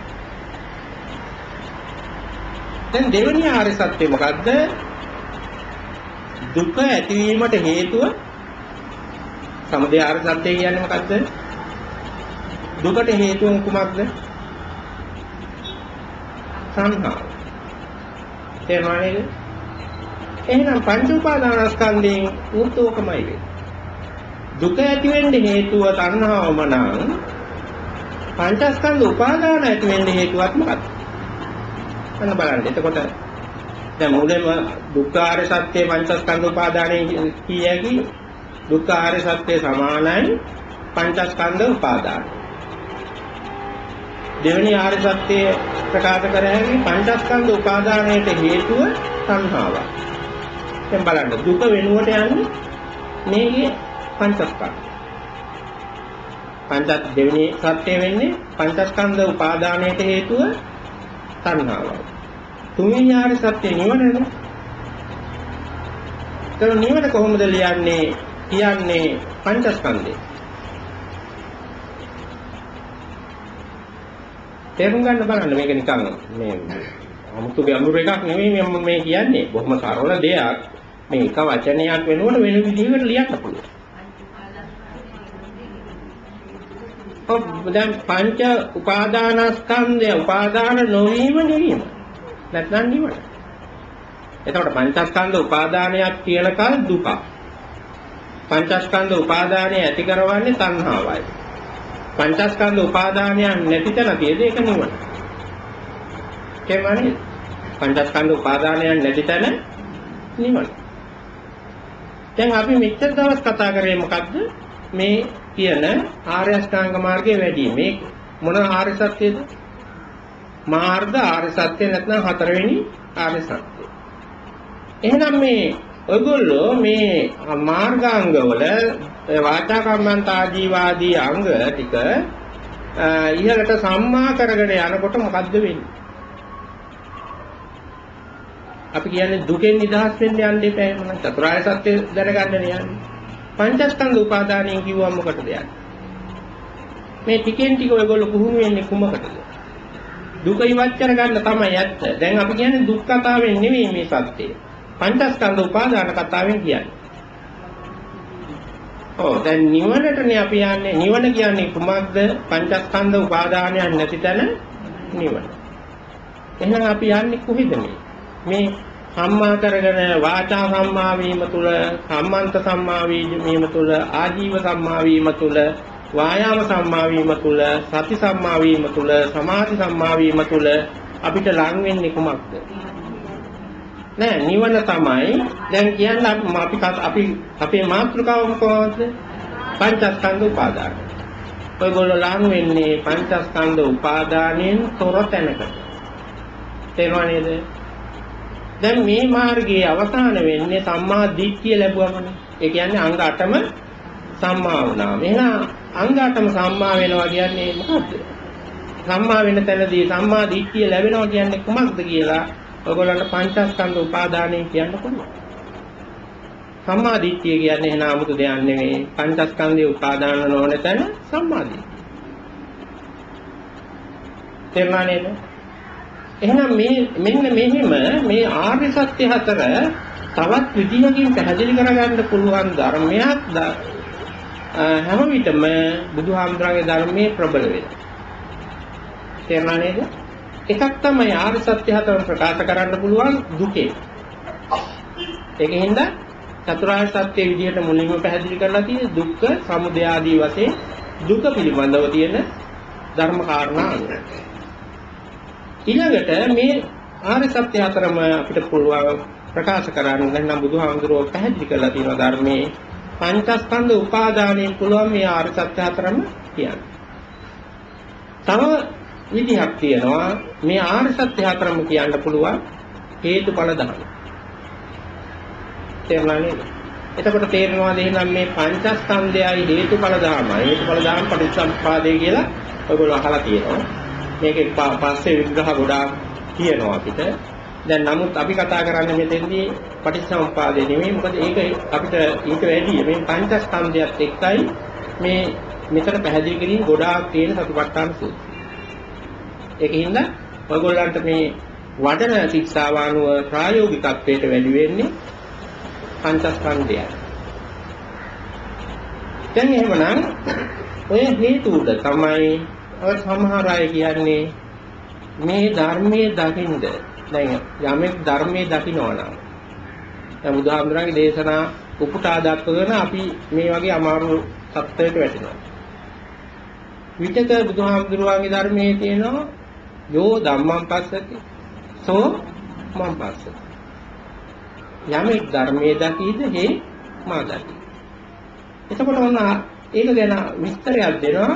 දැන් දෙවෙනි ආර්ය සත්‍ය මොකද්ද? දුක ඇතිවීමට හේතුව සමුදය ආර්ය සත්‍ය කියන්නේ මොකද්ද? දුකට හේතුව කුමක්ද? සංහාව. තේරුණා නේද? එහෙනම් පංච උපාදානස්කන්ධයෙන් උත්ෝකමයි වෙන්නේ. දුක ඇති වෙන්න හේතුව තණ්හාවම නම් පංචස්කන්ධ උපාදාන ඇති වෙන්න හේතුවක් මොකක්ද? අන්න බලන්න. එතකොට දැන් මුලින්ම දුක්ඛාරය සත්‍ය පංචස්කන්ධ උපාදානයේ කියකි දුක්ඛාරය සත්‍ය සමානයි පංචස්කන්ධ උපාදාන. දෙවෙනි ආර්ය සත්‍ය ප්‍රකාශ කර හැකි පංචස්කන්ධ උපාදානයට හේතුව සංහාවක්. දැන් බලන්න දුක වෙනුවට යන්නේ මේකේ පංචස්කන්ධ. දෙවෙනි සත්‍ය වෙන්නේ පංචස්කන්ධ උපාදානයට හේතුව තණ්හාවයි. තුන්වෙනි ආර්ය සත්‍ය නිවනනේ. ඒතර නිවන කොහොමද කියන්නේ පංචස්කන්ධේ. තේරුම් ගන්න බලන්න මේක නිකන් මේ 아무තු ගැඹුරු එකක් නෙමෙයි මම මේ කියන්නේ. බොහොම සරල දෙයක්. මේ එක වචනයක් වෙනකොට වෙන විදිහකට ලියන්න පුළුවන්. දැන් පංච උපාදානස්කන්ධය උපාදාන නොවීම නෙවීම. නැත්නම් නිවන. එතකොට පංචස්කන්ධ උපාදානයක් කියනකල් දුක. පංචස්කන්ධ උපාදානය ඇති කරවන්නේ තණ්හාවයි. පංචස්කන්ධ උපාදානයක් නැති තැන තියෙද ඒක නිවන. කෙමනේ පංචස්කන්ධ උපාදානයක් නැති තැන නිවන. දැන් අපි මෙච්චර දවස් කතා කරේ මොකද්ද? මේ කියන ආර්ය අෂ්ටාංග මාර්ගයේ වැඩි මේ මොන ආර්ය සත්‍යද? මාර්ග ආර්ය සත්‍ය නැත්නම් හතරවෙනි ආර්ය සත්‍ය. එහෙනම් මේ ඔයගොල්ලෝ මේ මාර්ගාංගවල වාචා කම්මන්ත ආජීවාදී අංග ටික ඉහළට සම්මා කරගෙන යනකොට මොකද්ද වෙන්නේ? අපි කියන්නේ දුකෙන් නිදහස් වෙන්න යන්න එපා එහෙම චතුරාර්ය සත්‍ය දැනගන්න යන්නේ. පංචස්කන්ධ උපාදානයෙන් කිව්වම මොකටද යන්නේ? මේ ටිකෙන් ටික ඔයගොල්ලෝ පුහුණු වෙන්නේ කුමකටද? දුක ඉවත් කරගන්න තමයි ඇත්ත. දැන් අපි කියන්නේ දුක් කතාවෙන් නෙවෙයි මේ සත්‍යය. පංචස්කන්ධ උපාදාන කතාවෙන් කියන්නේ. දැන් නිවනටනේ අපි යන්නේ. නිවන කියන්නේ කුමක්ද? පංචස්කන්ධ උපාදානයක් නැති තැන නිවන. එහෙනම් අපි යන්නේ කොහෙද මේ සම්මා කරගෙන වාචා සම්මා වීම තුල, සම්මන්ත සම්මා වීම තුල, ආජීව සම්මා වීම තුල, වායාම සම්මා වීම තුල, සති සම්මා වීම තුල, සමාධි සම්මා වීම තුල අපිට ලං වෙන්නේ කුමක්ද? නෑ නිවන තමයි. දැන් කියන්නේ අපි අපේ මාතෘකාව මොකක්ද? පංචස්කන්ධ උපාදාන. ඔයගොල්ලෝ ලං වෙන්නේ පංචස්කන්ධ උපාදානයෙන් තොර තැනකට. තේරුණා නේද? දැන් මේ මාර්ගයේ අවසාන වෙන්නේ සම්මා දිට්ඨිය ලැබුවමනේ. ඒ කියන්නේ අංග 8ම සම්මා වුණා. එහෙනම් අංග 8ම සම්මා වෙනවා කියන්නේ මොකද්ද? සම්මා වෙන තැනදී සම්මා දිට්ඨිය ලැබෙනවා කියන්නේ කුමක්ද කියලා ඔයගොල්ලන්ට පංචස්කන්ධ උපාදානය කියන්න පුළුවන්. සම්මා දිට්ඨිය කියන්නේ එහෙනම් 아무තු දෙයක් නෙවෙයි. පංචස්කන්ධයේ උපාදාන නොවන තැන සම්මා දිට්ඨිය. තේරුණා නේද? එහෙනම් මෙන්න මෙහිම මේ ආර්ය සත්‍ය හතර තවත් විදිහකින් පැහැදිලි කරගන්න පුළුවන් ධර්මයක් හැම විටම බුදුහාමුදුරන්ගේ ධර්මයේ ප්‍රබල වෙනවා. තේරුණා නේද? එකක් තමයි ආර්ය සත්‍ය හතර ප්‍රකාශ කරන්න පුළුවන් දුකේ. ඒකෙන්ද චතුරාර්ය සත්‍ය විදිහට මුලින්ම පැහැදිලි කරලා තියෙන දුක්ඛ සමුදය ආදී වශයෙන් දුක පිළිබඳව තියෙන ධර්ම කාරණා අනුව. ඊළඟට මේ ආර්ය සත්‍ය හතරම අපිට පුළුවන් ප්‍රකාශ කරන්න නම් බුදුහාමුදුරුවෝ පැහැදිලි කරලා තියෙන ධර්මයේ පංචස්කන්ධ උපාදානයෙන් පුළුවන් මේ ආර්ය සත්‍ය හතරම කියන්න. තව විදිහක් තියෙනවා මේ ආර්ය සත්‍ය හතරම කියන්න පුළුවන් හේතුඵල ධර්ම. තේරුණා නේද? එතකොට තේරෙනවාද එහෙනම් මේ පංචස්කන්ධයයි හේතුඵල ධර්මයි. හේතුඵල ධර්ම පටිච්චසමුප්පාදය කියලා ඔයගොල්ලෝ අහලා තියෙනවා. මේකේ පස්සේ විග්‍රහ ගොඩාක් තියෙනවා අපිට. දැන් නමුත් අපි කතා කරන්නේ මෙතෙන්දී පටිච්චසමුප්පාදේ නෙමෙයි. මොකද ඒක අපිට ඊට වැඩි මේ පංචස්කන්ධයත් එක්කයි මේ මෙතන පැහැදිලි කිරීම ගොඩාක් තියෙන සතිපට්ඨාන සූත්‍රය. ඒකින්ද ඔයගොල්ලන්ට මේ වඩන ශික්ෂාව අනුව ප්‍රායෝගිකත්වයට වැඩි වෙන්නේ පංචස්කන්ධයයි. දැන් එහෙමනම් ඔය හේතු උඩ තමයි ඔය සමහර අය කියන්නේ මේ ධර්මයේ දකින්ද දැන් යමෙක් ධර්මයේ දකින්නවා නම් දැන් බුදුහාමුදුරන්ගේ දේශනා උපුටා දක්වගෙන අපි මේ වගේ අමාරු තත්ත්වයකට වැටෙනවා. විතක බුදුහාමුදුරුවන්ගේ ධර්මයේ තියෙනවා යෝ ධම්මං පස්සති සෝ මං පස්සති. යමෙක් ධර්මයේ දකීද හේ මා දකී. එතකොට ඔන්න ඒක ගැන විස්තරයක් දෙනවා.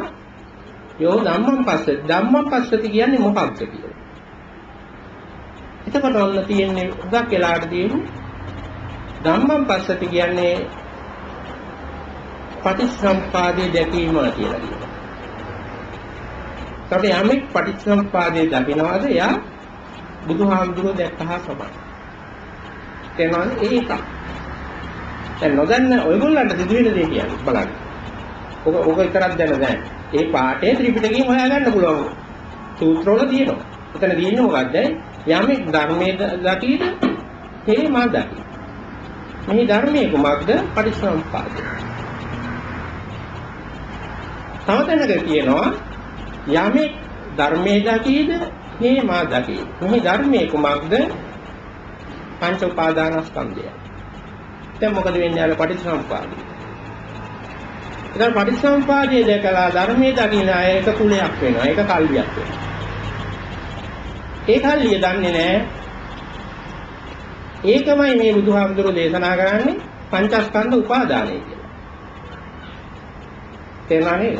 යෝ ධම්මං පස්සති. ධම්මං පස්සති කියන්නේ මොකක්ද කියලා. එතකොට ඔන්න තියෙන්නේ උගක් වෙලාට තියෙන්නේ ධම්මං පස්සති කියන්නේ පටිච්චසමුප්පාදයේ දැකීම කියලා කියනවා. ඒකට යමෙක් පටිච්චසමුප්පාදයේ දකින්නවාද එයා බුදුහාමුදුරුවෝ දැක්කහා සමානයි. තේරෙනවද? ඒක. දැන් නොදන්න ඔයගොල්ලන්ට සිදුවෙන දේ කියන්නේ බලන්න. ඔක විතරක් දැන. ඒ පාඩේ ත්‍රිපිටකයෙන් හොයාගන්න පුළුවන්. සූත්‍රවල තියෙනවා. එතන තියෙන්නේ මොකද්ද? යමෙක් ධර්මයේ දකිද හේ මා දකි. මේ ධර්මයේ කුමක්ද? පටිච්චසමුප්පාදය. තව තැනක කියනවා යමෙක් ධර්මයේ දකිද හේ මා දකි. මේ ධර්මයේ කුමක්ද? පංච උපාදානස්කන්ධය. දැන් මොකද වෙන්නේ? අර පටිච්චසමුප්පාදය. ඉතින් පටිච්චසමුප්පාදයේ දැකලා ධර්මයේ දකින්න අය එක කුලයක් වෙනවා. ඒක කල්වියක් වෙනවා. ඒ කල්ලිය දන්නේ නැහැ. ඒකමයි මේ බුදුහාමුදුරුවෝ දේශනා කරන්නේ පංචස්කන්ධ උපාදානය කියලා. තේරුණා නේද?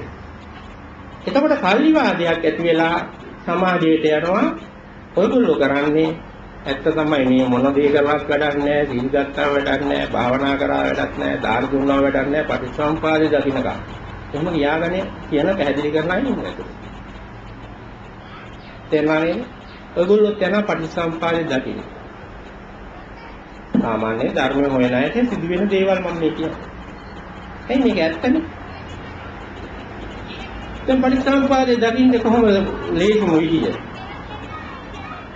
එතකොට කල්ලිවාදයක් ඇති වෙලා සමාධියට යනවා. ඔයගොල්ලෝ කරන්නේ ඇත්ත තමයි මේ මොන දේ කරවත් වැඩක් නැහැ, සීල් ගත්තා වැඩක් නැහැ, භාවනා කරා වැඩක් නැහැ, දාන දුන්නා වැඩක් නැහැ, පටිච්චසමුපාදේ දකින්නකම්. එහෙම කියාගන්නේ කියන පැහැදිලි කරලා ඉන්නේ. තේරුණා නේද? ඔයගොල්ලෝ යන පටිච්චසමුපාදේ දකින්න. සාමාන්‍ය ධර්මයේ හොයන අයට සිදුවෙන දේවල් මම මේ කියන්නේ. එයි මේක ඇත්තනේ. දැන් පටිච්චසමුපාදේ දකින්නේ කොහොමද? ලේසිම විදිය.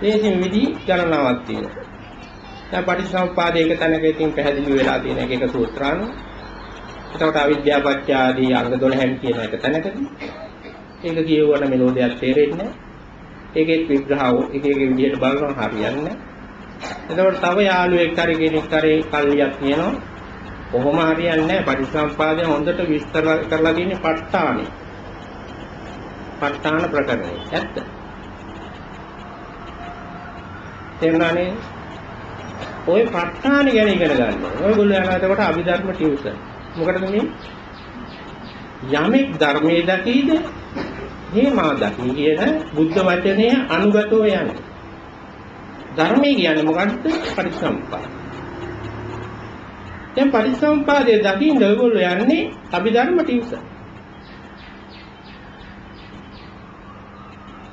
ලේසිම විදි ගණනාවක් තියෙනවා. දැන් පටිච්චසමුපාදේ එක තැනක ඉතින් පැහැදිලි වෙලා තියෙන එක සූත්‍රාණු. එතකොට අවිද්‍යාව පත්‍ය ආදී අංග 12න් කියන එක තැනකදී. ඒක කියවුවම මෙලෝ දෙයක් තේරෙන්නේ නැහැ. ඒකෙත් විග්‍රහ එක එක විදිහට බලනවා හරියන්නේ නැහැ. එතකොට තව යාළුවෙක් හරි කෙනෙක් හරි කල්ලියක් කියනවා. කොහොම හරියන්නේ නැහැ. පටිච්චසමුපාදය හොඳට විස්තර කරලා තියෙන්නේ ප ဋ ාණේ. ප ဋ ාණ ප්‍රකරණය. ඇත්ත. තේරුණානේ? ඔය ප ဋ ාණ ගැන ඉගෙන ගන්න. ඔයගොල්ලෝ යනවා එතකොට අභිධර්ම ටියුෂන්. මොකටද මේ? යමෙක් ධර්මයේ දකීද මේ මා දකි කියන බුද්ධ වචනය අනුගතව යන්නේ. ධර්මයේ කියන්නේ මොකක්ද? පටිච්චසමුප්පාද. දැන් පටිච්චසමුපාදයේ දකින්න ඔයගොල්ලෝ යන්නේ අභිධර්ම ටියුෂන්.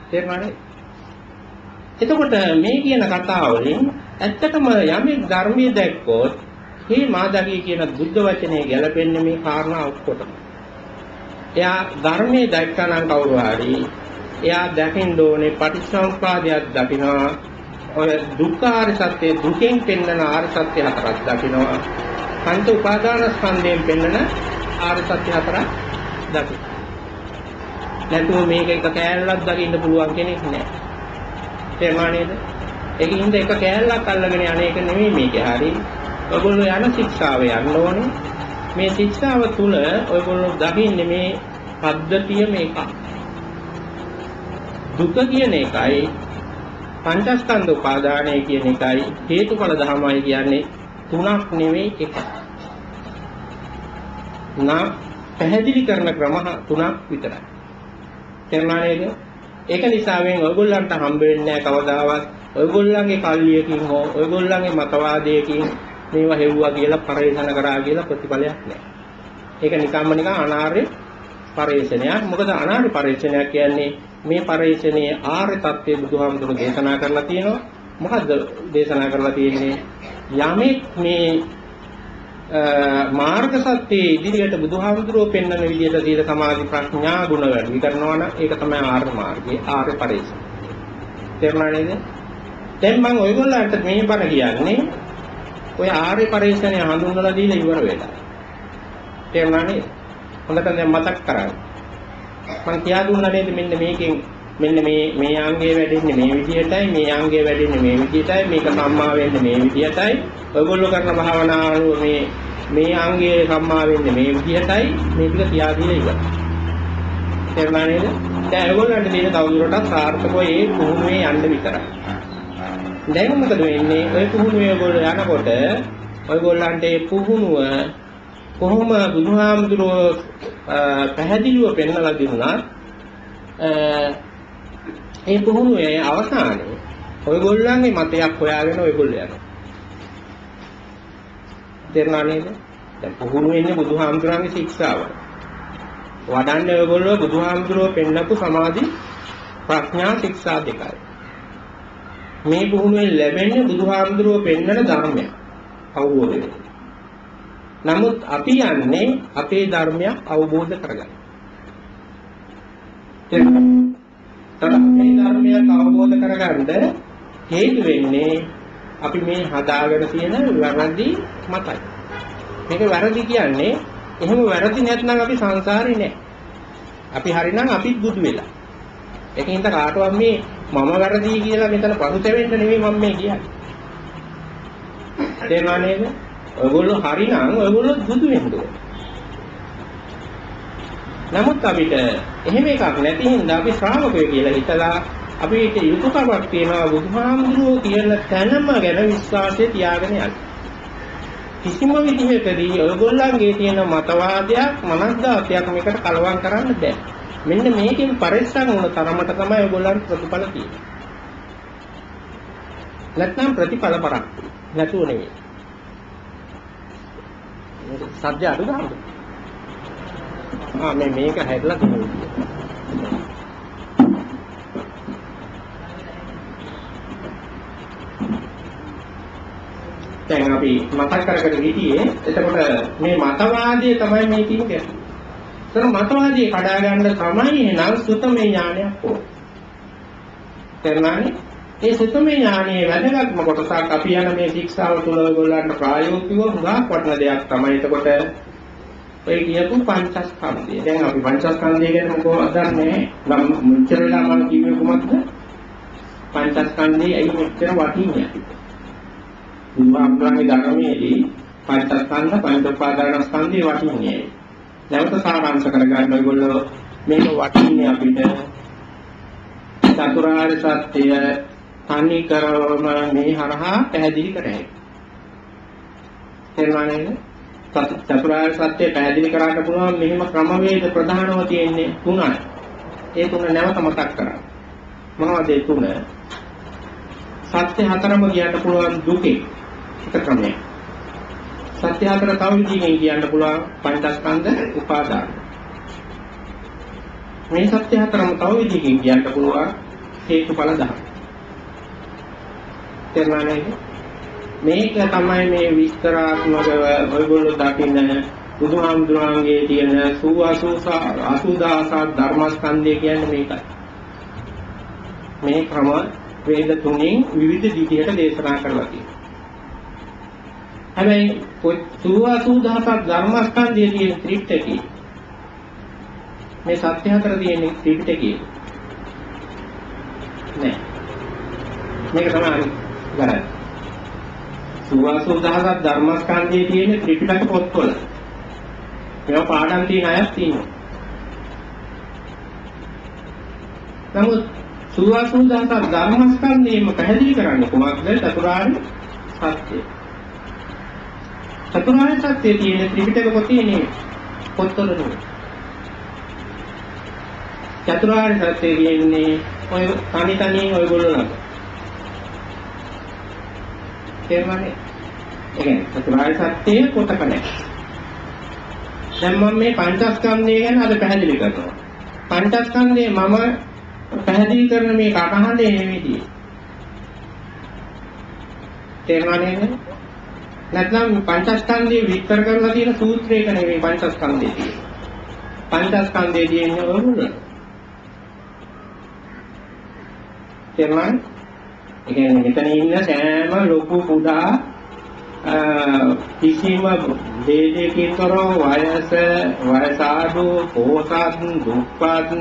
තේරුණානේ? එතකොට මේ කියන කතාව වලින් ඇත්තටම යමෙක් ධර්මයේ දැක්කොත් මේ මා දකි කියන බුද්ධ වචනේ ගැලපෙන්නේ මේ කාරණා ඔක්කොටම. එයා ධර්මයේ දැක්කනම් කවුරු හරි එයා දැකින්න ඕනේ පටිච්චසමුපාදයක් දකිනවා. ඔය දුක්ඛාර සත්‍ය දුකෙන් පෙන්නන ආර්ය සත්‍ය හතරක් දකිනවා. පංච උපාදානස්කන්ධයෙන් පෙන්නන ආර්ය සත්‍ය හතරක් දකිනවා. නැතුව මේක එක කෑල්ලක් දකින්න පුළුවන් කෙනෙක් නෑ. තේරුණා නේද? ඒකින්ද එක කෑල්ලක් අල්ලගෙන අනේක නෙමෙයි මේකේ හරි. ඔයගොල්ලෝ යන ශික්ෂාව යන්න ඕනේ. මේ ශික්ෂාව තුල ඔයගොල්ලෝ දකින්නේ මේ පද්ධතිය මේක. දුක කියන එකයි පංචස්කන්ධ උපාදානය කියන එකයි හේතුඵල ධර්මයි කියන්නේ තුනක් නෙවෙයි එකක්. පැහැදිලි කරන ක්‍රම තුනක් විතරයි. තේරුණා නේද? ඒක නිසා වෙන් ඔයගොල්ලන්ට හම්බ වෙන්නේ නැහැ කවදාවත්. ඔයගොල්ලන්ගේ කල්ලියකින් හෝ ඔයගොල්ලන්ගේ මතවාදයකින් මේවා හෙව්වා කියලා පරිශන කරා කියලා ප්‍රතිඵලයක් නැහැ. ඒක නිකම්ම නිකන් අනාර්ය පරිශනයක්. මොකද අනාර්ය පරිශනයක් කියන්නේ මේ පරිශනයේ ආර්ය தත්ත්වය බුදුහාමුදුරුවෝ දේශනා කරලා තියෙනවා. මොකද්ද දේශනා කරලා තියෙන්නේ? යමෙක් මේ මාර්ග සත්‍යයේ ඉදිරියට බුදුහාමුදුරුවෝ පෙන්වන විදිහට සීල සමාධි ප්‍රඥා ගුණ වැඩි කරනවා නම් ඒක තමයි ආර්ය මාර්ගයේ ආර්ය පරිශන. තේරුණා නේද? දැන් මම ඔයගොල්ලන්ට මේ බණ කියන්නේ ඔය ආර්ය පරිශනය හඳුන්වලා දීලා ඉවර වෙලා. තේරුණා නේද? හොඳට දැන් මතක් කරගන්න. මම කියා දුන්නා නේද මෙන්න මේකෙන් මෙන්න මේ අංගය වැඩෙන්නේ මේ විදිහටයි මේ අංගය වැඩෙන්නේ මේ විදිහටයි මේක සම්මා වෙන්නේ මේ විදිහටයි ඔයගොල්ලෝ කරන භාවනාව මේ අංගය සම්මා වෙන්නේ මේ විදිහටයි මේ ටික කියා දීලා ඉවරයි. තේරුණා නේද? දැන් ඔයගොල්ලන්ට දෙන තවදුරටත් සාර්ථකව ඒ පුහුණුවේ යන්න විතරයි. දැන් මොකද වෙන්නේ? ඔය පුහුණුවේ ඔයගොල්ලෝ යනකොට ඔයගොල්ලන්ට ඒ පුහුණුව කොහොම බුදුහාමුදුරුවෝ පැහැදිලිව පෙන්වලා දුන්නා ඒ පුහුණුවේ අවසානයේ ඔයගොල්ලන්ගේ මතයක් හොයාගෙන ඔයගොල්ලෝ යනවා. තේරුණා නේද? දැන් පුහුණු වෙන්නේ බුදුහාමුදුරන්ගේ ශික්ෂාව. වඩන්නේ ඔයගොල්ලෝ බුදුහාමුදුරුවෝ පෙන්නපු සමාධි ප්‍රඥා ශික්ෂා දෙකයි. මේ පුහුණුවෙන් ලැබෙන්නේ බුදුහාමුදුරුවෝ පෙන්නන ධර්මය අවබෝධ වෙනවා. නමුත් අපි යන්නේ අපේ ධර්මයක් අවබෝධ කරගන්න. මේ ධර්මයක් අවබෝධ කරගන්න හේතු වෙන්නේ අපි මේ හදාගෙන තියෙන වැරදි මතයි. මේක වැරදි කියන්නේ එහෙම වැරදි නැත්නම් අපි සංසාරේ නැහැ. අපි හරිනම් අපිත් බුදු වෙලා. ඒකින්ද කාටවත් මේ මම වැරදි කියලා මෙතන පසුතැවෙන්න නෙමෙයි මම මේ කියන්නේ. තේරුණා නේද? ඔයගොල්ලෝ හරිනම් ඔයගොල්ලෝ බුදු වෙන්න ඕනේ. නමුත් අපිට එහෙම එකක් නැති හින්දා අපි ශ්‍රාවකයෝ කියලා හිතලා අපිට යුතුයකමක් තියෙනවා බුදුහාමුදුරුවෝ කියන තැනම ගැන විශ්වාසය තියාගෙන යන්න. කිසිම විදිහකදී ඔයගොල්ලන්ගේ තියෙන මතවාදයක් මනස්ගතයක් මේකට කලවම් කරන්න බෑ. මෙන්න මේකෙන් පරිස්සම් වුණ තරමට තමයි ඔයගොල්ලන් ප්‍රතිඵල තියෙන්නේ. නැත්නම් ප්‍රතිඵල පරක් නැතුව නෙවෙයි. සත්‍ය අඩු ගන්නද? මේක හැදලා තියෙනවා. දැන් අපි මතක් කරගෙන හිටියේ එතකොට මේ මතවාදයේ තමයි මේ කියන්නේ. ඒතර මතවාදයේ කඩා ගන්න තමයි නම් සුතමේ ඥානයක් ඕන. තේරුණානේ? ඒ සුතමේ ඥානයේ වැදගත්ම කොටසක් අපි යන මේ ශික්ෂාව තුළ ඔයගොල්ලන්ට ප්‍රායෝගිකව හුඟක් වටින දෙයක් තමයි එතකොට ඔය කියපු පංචස්කන්ධය. දැන් අපි පංචස්කන්ධය ගැන මොකක්ද දන්නේ නැහැ. මුචර වෙලා මම කිව්වේ කොහොමද? පංචස්කන්ධය ඇයි මෙච්චර වටින්නේ? බුදුහාමුදුරන්ගේ ධර්මයේදී පංචස්කන්ධ පංච උපාදානස්කන්ධය වටින්නේ. නැවත සාරාංශ කරගන්න ඔයගොල්ලෝ මේක වටින්නේ අපිට චතුරාර්ය සත්‍ය තනිකරම මේ හරහා පැහැදිලි කරන්නේ. තේරුණා නේද? චතුරාර්ය සත්‍ය පැහැදිලි කරන්න පුළුවන් මෙහිම ක්‍රමවේද ප්‍රධානව තියෙන්නේ තුනයි. ඒ තුන නැවත මතක් කරගන්න. මොනවද ඒ තුන? සත්‍ය හතරම කියන්න පුළුවන් දුකේ එක ක්‍රමයක්. සත්‍ය හතර තව විදිහකින් කියන්න පුළුවන් පංචස්කන්ධ උපාදාන. මේ සත්‍ය හතරම තව විදිහකින් කියන්න පුළුවන් හේතුඵල ධර්ම. තේරුණා නේද? මේක තමයි මේ විස්තරාත්මකව ඔයගොල්ලෝ දකින්න බුදුහාමුදුරන්ගේ තියෙන 80000 ධර්මස්කන්ධය කියන්නේ මේකයි. මේ ක්‍රම වේද තුنين විවිධ විදිහට දේශනා කරලා තියෙනවා. හැබැයි 80000 ධර්මස්කන්ධයේ තියෙන ත්‍රිපිටකේ මේ සත්‍ය හතර තියෙන ත්‍රිපිටකේ නෑ. මේක තමයි ගණන්. 80000 ධර්මස්කන්ධයේ තියෙන ත්‍රිපිටක පොත්වල මේවා පාඩම් තියෙන අයත් තියෙනවා. නමුත් 80000 ධර්මස්කන්ධයම පැහැදිලි කරන්නේ කොහොමද? චතුරාර්ය සත්‍යය. චතුරාර්ය සත්‍යයේ තියෙන ත්‍රිපිටක පොතේ නෙවෙයි. පොත්වල නෙවෙයි. චතුරාර්ය සත්‍යය කියන්නේ ඔය තනියෙන් ඔයගොල්ලෝ ළඟ. තේරුණානේ? ඒ කියන්නේ චතුරාර්ය සත්‍යයේ පොතක නැහැ. දැන් මම මේ පංචස්කන්ධය ගැන අද පැහැදිලි කරනවා. පංචස්කන්ධයේ මම පැහැදිලි කරන මේ කටහඬේ නෙවෙයි. තේරුණා නේද? නැත්නම් පංචස්කන්ධය විස්තර කරලා තියෙන සූත්‍රයක නෙවෙයි පංචස්කන්ධය තියෙන්නේ. පංචස්කන්ධයේ තියෙන්නේ ඔයගොල්ලෝ. තේරුණා? ඒ කියන්නේ මෙතන ඉන්න සෑම ලොකු කුඩා කිසිම දෙයකින් තොරව වයස ආඩු පොහොසත් දුප්පත්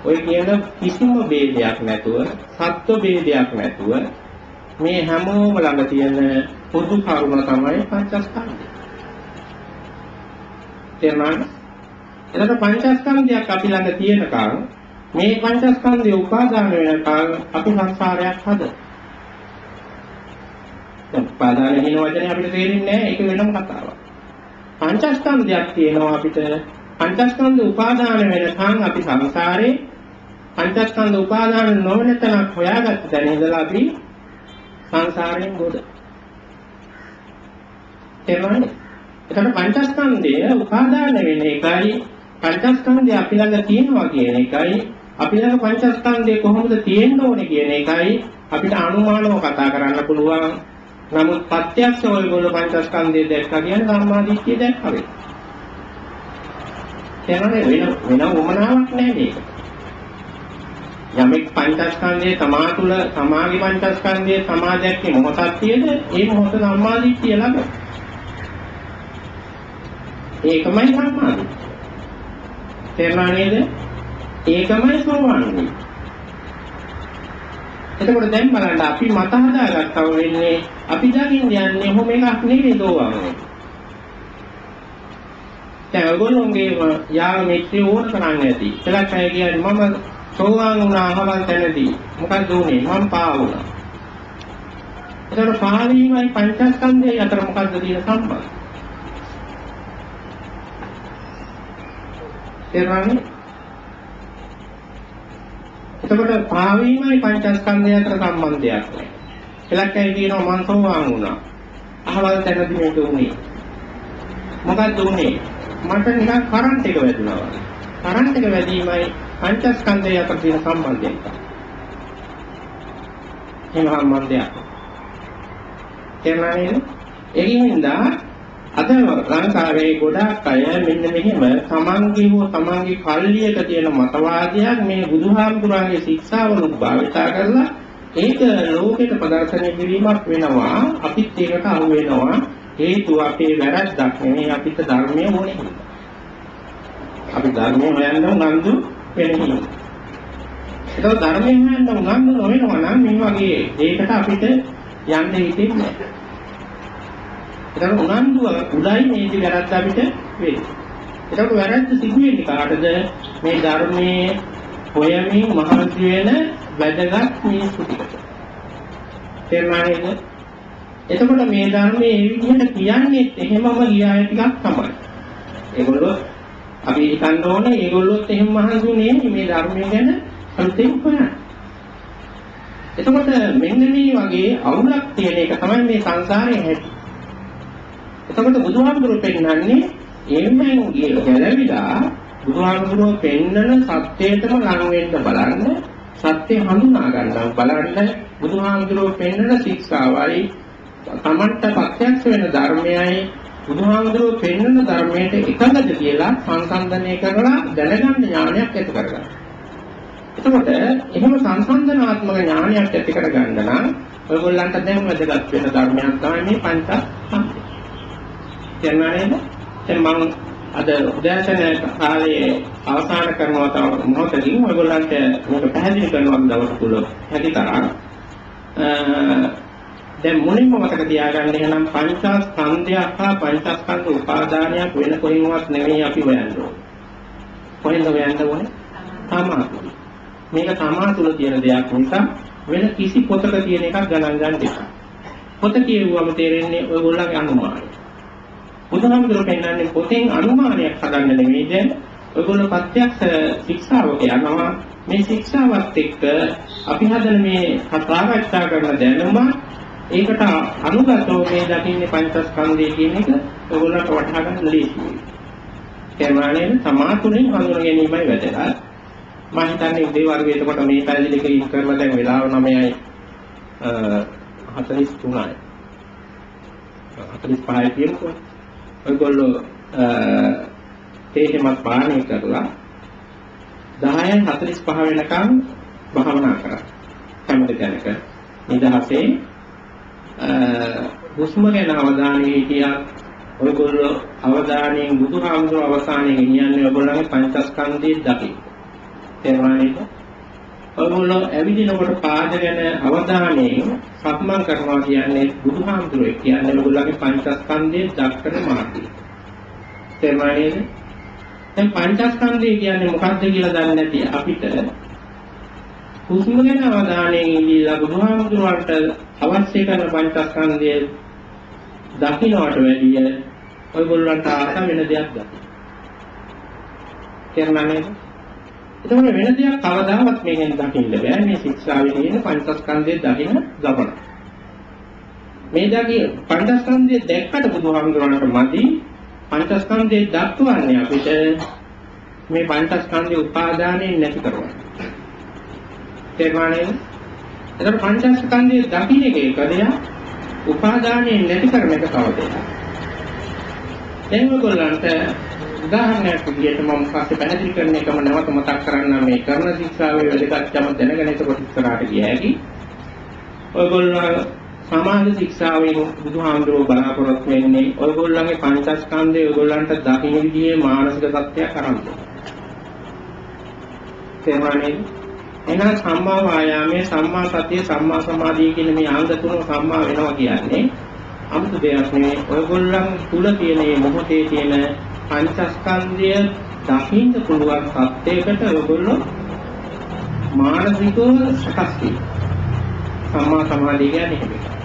ඔය කියන කිසිම ભેදයක් නැතුව සත්ව ભેදයක් නැතුව මේ හැමෝම ළඟ තියෙන පොදු කරුණ තමයි පංචස්කන්ධය. තේරුණාද? එතකොට පංචස්කන්ධයක් අපි ළඟ තියෙනකන් මේ පංචස්කන්ධය උපාදාන වෙනකන් අපි සංසාරයක් හදනවා. දැන් උපාදාන කියන වචනේ අපිට තේරෙන්නේ නැහැ. ඒක වෙනම කතාවක්. පංචස්කන්ධයක් තියෙනවා අපිට. පංචස්කන්ධ උපාදාන වෙනකන් අපි සංසාරේ පංචස්කන්ධ උපාදාන නොවන තැනක් හොයාගත්ත දැන ඉඳලා අපි සංසාරයෙන් ගොඩ. තේරුණාද? එතකොට පංචස්කන්ධය උපාදාන වෙන එකයි පංචස්කන්ධය අපි ළඟ තියෙනවා කියන එකයි අපි ළඟ පංචස්කන්ධය කොහොමද තියෙන්න ඕනේ කියන එකයි අපිට අනුමානව කතා කරන්න පුළුවන්. නමුත් ප්‍රත්‍යක්ෂ ඔයගොල්ලෝ පංචස්කන්ධය දැක්කා කියන්නේ සම්මාදිට්ඨිය දැක්කා වෙයි. එතනනේ වෙන උමනාවක් නැහැ මේක. යමෙක් පංචස්කන්ධයේ තමා තුළ සමාගි පංචස්කන්ධයේ තමා දැක්කේ මොහොතක් තියෙද ඒ මොහොත සම්මාදිට්ඨිය ළඟ. ඒකමයි සම්මාදිට්ඨිය. තේරුණා නේද? ඒකමයි සෝවාන් වෙන්නේ. එතකොට දැන් බලන්න අපි මත හදාගත්තා වෙන්නේ අපි දකින්න යන්නේ ඔහොම එකක් නෙවෙයි දෝවන්නේ. දැන් ඔයගොල්ලෝගේ යාම මිත්‍රි ඕන කරන්නේ නැති. එලක් අය කියන්නේ මම සෝවාන් වුණා අහවල් තැනදී. මොකද උනේ? මම පා වුණා. එතකොට පාවීමයි පංචස්කන්ධයයි අතර මොකද්ද තියෙන සම්බන්ධය? තේරුණානේ? එතකොට පාවීමයි පංචස්කන්ධය අතර සම්බන්ධයක් නැහැ. එලක් අය කියනවා මම සෝවාන් වුණා. අහවල් තැනදී මේක උනේ. මොකද්ද උනේ? මට නිකන් කරන්ට් එක වැදුනා වගේ. කරන්ට් එක වැදීමයි පංචස්කන්ධය අතර තියෙන සම්බන්ධය. එහෙම සම්බන්ධයක්. තේරුණානේ? ඒකින්ද අද ලංකාවේ ගොඩාක් අය මෙන්න මෙහෙම තමන්ගේ කල්ලියක තියෙන මතවාදයක් මේ බුදුහාමුදුරන්ගේ ශික්ෂාවලුත් භාවිතා කරලා ඒක ලෝකෙට ප්‍රදර්ශනය කිරීමක් වෙනවා. අපිත් ඒකට අහු වෙනවා. හේතුව අපේ වැරද්දක් නෙමෙයි අපිට ධර්මය ඕනේ. අපි ධර්මය හොයන්න උනන්දු වෙන්නේ. ඒක ධර්මය හොයන්න උනන්දු නොවෙනවා නම් මේ වගේ ඒකට අපිට යන්න හිතෙන්නේ නැහැ. ඒක උනන්දුව උඩයි මේක වැරද්ද අපිට වෙන්නේ. ඒක වැරද්ද සිදු වෙන්නේ කාටද? මේ ධර්මයේ හොයමින් මහන්සි වෙන වැදගත් මිනිස්සු ටිකට. තේරුණා නේද? එතකොට මේ ධර්මයේ ඒ විදිහට කියන්නේ එහෙමම ගියාය ටිකක් තමයි. ඒගොල්ලෝ අපි හිතන්න ඕනේ ඒගොල්ලොත් එහෙම මහන්සිුනේ මේ ධර්මය ගැන අලුතෙන් හොයන්න. එතකොට මෙන්න මේ වගේ අවුලක් තියෙන එක තමයි මේ සංසාරයේ හැටි. එතකොට බුදුහාමුදුරුවෝ පෙන්නන්නේ එම්මෙන් ගැලවිලා බුදුහාමුදුරුවෝ පෙන්නන සත්‍යයටම ලං වෙන්න බලන්න, සත්‍ය හඳුනා ගන්න බලන්න බුදුහාමුදුරුවෝ පෙන්නන ශික්ෂාවයි තමන්ට ප්‍රත්‍යක්ෂ වෙන ධර්මයයි බුදුහාමුදුරුවෝ පෙන්වන ධර්මයට එකඟද කියලා සංසන්දනය කරලා දැනගන්න ඥානයක් ඇති කරගන්න. එතකොට එහෙම සංසන්දනාත්මක ඥානයක් ඇති කරගන්න නම් ඔයගොල්ලන්ට දැන් වැදගත් වෙන ධර්මයක් තමයි මේ පංචස්කන්ධය. කියනවා නේද? දැන් මම අද උදෑසන කාලේ අවසන් කරනවා තව මොහොතකින් ඔයගොල්ලන්ට මේක පැහැදිලි කරනවා දවස් තුල හැටි තරම්. දැන් මුලින්ම මතක තියාගන්න එහෙනම් පංචස්කන්ධයක් හා පංචස්කන්ධ උපාදානයක් වෙන කොහෙන්වත් නෙවෙයි අපි හොයන්න ඕනේ. කොහෙන්ද හොයන්න ඕනේ? තමා තුළ. මේක තමා තුළ තියෙන දෙයක් නිසා වෙන කිසි පොතක තියෙන එකක් ගණන් ගන්න එපා. පොත කියුවම තේරෙන්නේ ඔයගොල්ලන්ගේ අනුමානය. බුදුහාමුදුරුවෝ පෙන්නන්නේ පොතෙන් අනුමානයක් හදන්න නෙවෙයි දැන් ඔයගොල්ලෝ ප්‍රත්‍යක්ෂ ශික්ෂාවක යනවා. මේ ශික්ෂාවත් එක්ක අපි හදන මේ කතාවචා කරන දැනුම ඒකට අනුගතව මේ දකින්නේ පංචස්කන්ධය කියන එක ඔයගොල්ලන්ට වටහා ගන්න ලේසියි. කර්මාණයෙන් සමාතුලින් හඳුන ගැනීමයි වැදගත්. මම හිතන්නේ උදේ වර්ගයේ එතකොට මේ පැහැදිලි කිරීම කරලා දැන් වෙලාව 9යි 43යි. 45යි කියනකොට ඔයගොල්ලෝ තේහෙමත් පානය කරලා 10:45 වෙනකම් භාවනා කරා. හැම දෙයක නිදහසේ හුස්ම ගැන අවධානය හිටියා. ඔයගොල්ලෝ අවධානයෙන් බුදුහාමුදුරුවෝ අවසානයේ ගෙනියන්නේ ඔයගොල්ලන්ගේ පංචස්කන්ධයේ දකින්න. තේරුණා නේද? ඔයගොල්ලෝ ඇවිදිනකොට පාද ගැන අවධානයෙන් සක්මන් කරනවා කියන්නේ බුදුහාමුදුරුවෝ කියන්නේ ඔයගොල්ලන්ගේ පංචස්කන්ධයේ දක්වන මාර්ගය. තේරුණා නේද? දැන් පංචස්කන්ධය කියන්නේ මොකක්ද කියලා දන්නේ නැති අපිට හුස්ම ගැන අවධානයෙන් ඉඳලා බුදුහාමුදුරුවන්ට අවශ්‍ය කරන පංචස්කන්ධය දකින්නට වැඩිය ඔයගොල්ලන්ට ආස වෙන දෙයක් දකින්න. තේරුණා නේද? එතකොට වෙන දෙයක් කවදාවත් මේකෙන් දකින්න බෑ. මේ ශික්ෂාවේ තියෙන පංචස්කන්ධය දකින්න ගමන. මේ දකි පංචස්කන්ධය දැක්කට බුදුහාමුදුරන්ට මදි පංචස්කන්ධයේ දක්වන්නේ අපිට මේ පංචස්කන්ධයේ උපාදානයෙන් නැති කරනවා. තේරුණානේ? එතකොට පංචස්කන්ධයේ දකින්න එක එකදයක් උපාදානයෙන් නැති කරන එක කවදද? දැන් ඔයගොල්ලන්ට උදාහරණයක් විදිහට මම පස්සේ පැහැදිලි කරන එකම නැවත මතක් කරන්න මේ කරන ශික්ෂාවේ වැදගත්කම දැනගෙන එතකොට ඉස්සරහට ගිය හැකි. ඔයගොල්ලෝ සමාධි ශික්ෂාවෙන් බුදුහාමුදුරුවෝ බලාපොරොත්තු වෙන්නේ ඔයගොල්ලන්ගේ පංචස්කන්ධය ඔයගොල්ලන්ට දකින්න විදිහේ මානසික තත්ත්වයක් අරන් දෙන්න. තේරුණානේ? එහෙනම් සම්මා වායාමයේ සම්මා සතිය සම්මා සමාධිය කියන මේ අංග තුන සම්මා වෙනවා කියන්නේ 아무තු දෙයක් නෙවෙයි. ඔයගොල්ලන් තුල තියෙන මේ මොහොතේ තියෙන පංචස්කන්ධය දකින්න පුළුවන් සත්‍යයකට ඔයගොල්ලෝ මානසිකව සකස් වෙනවා. සම්මා සමාධිය කියන්නේ ඒක.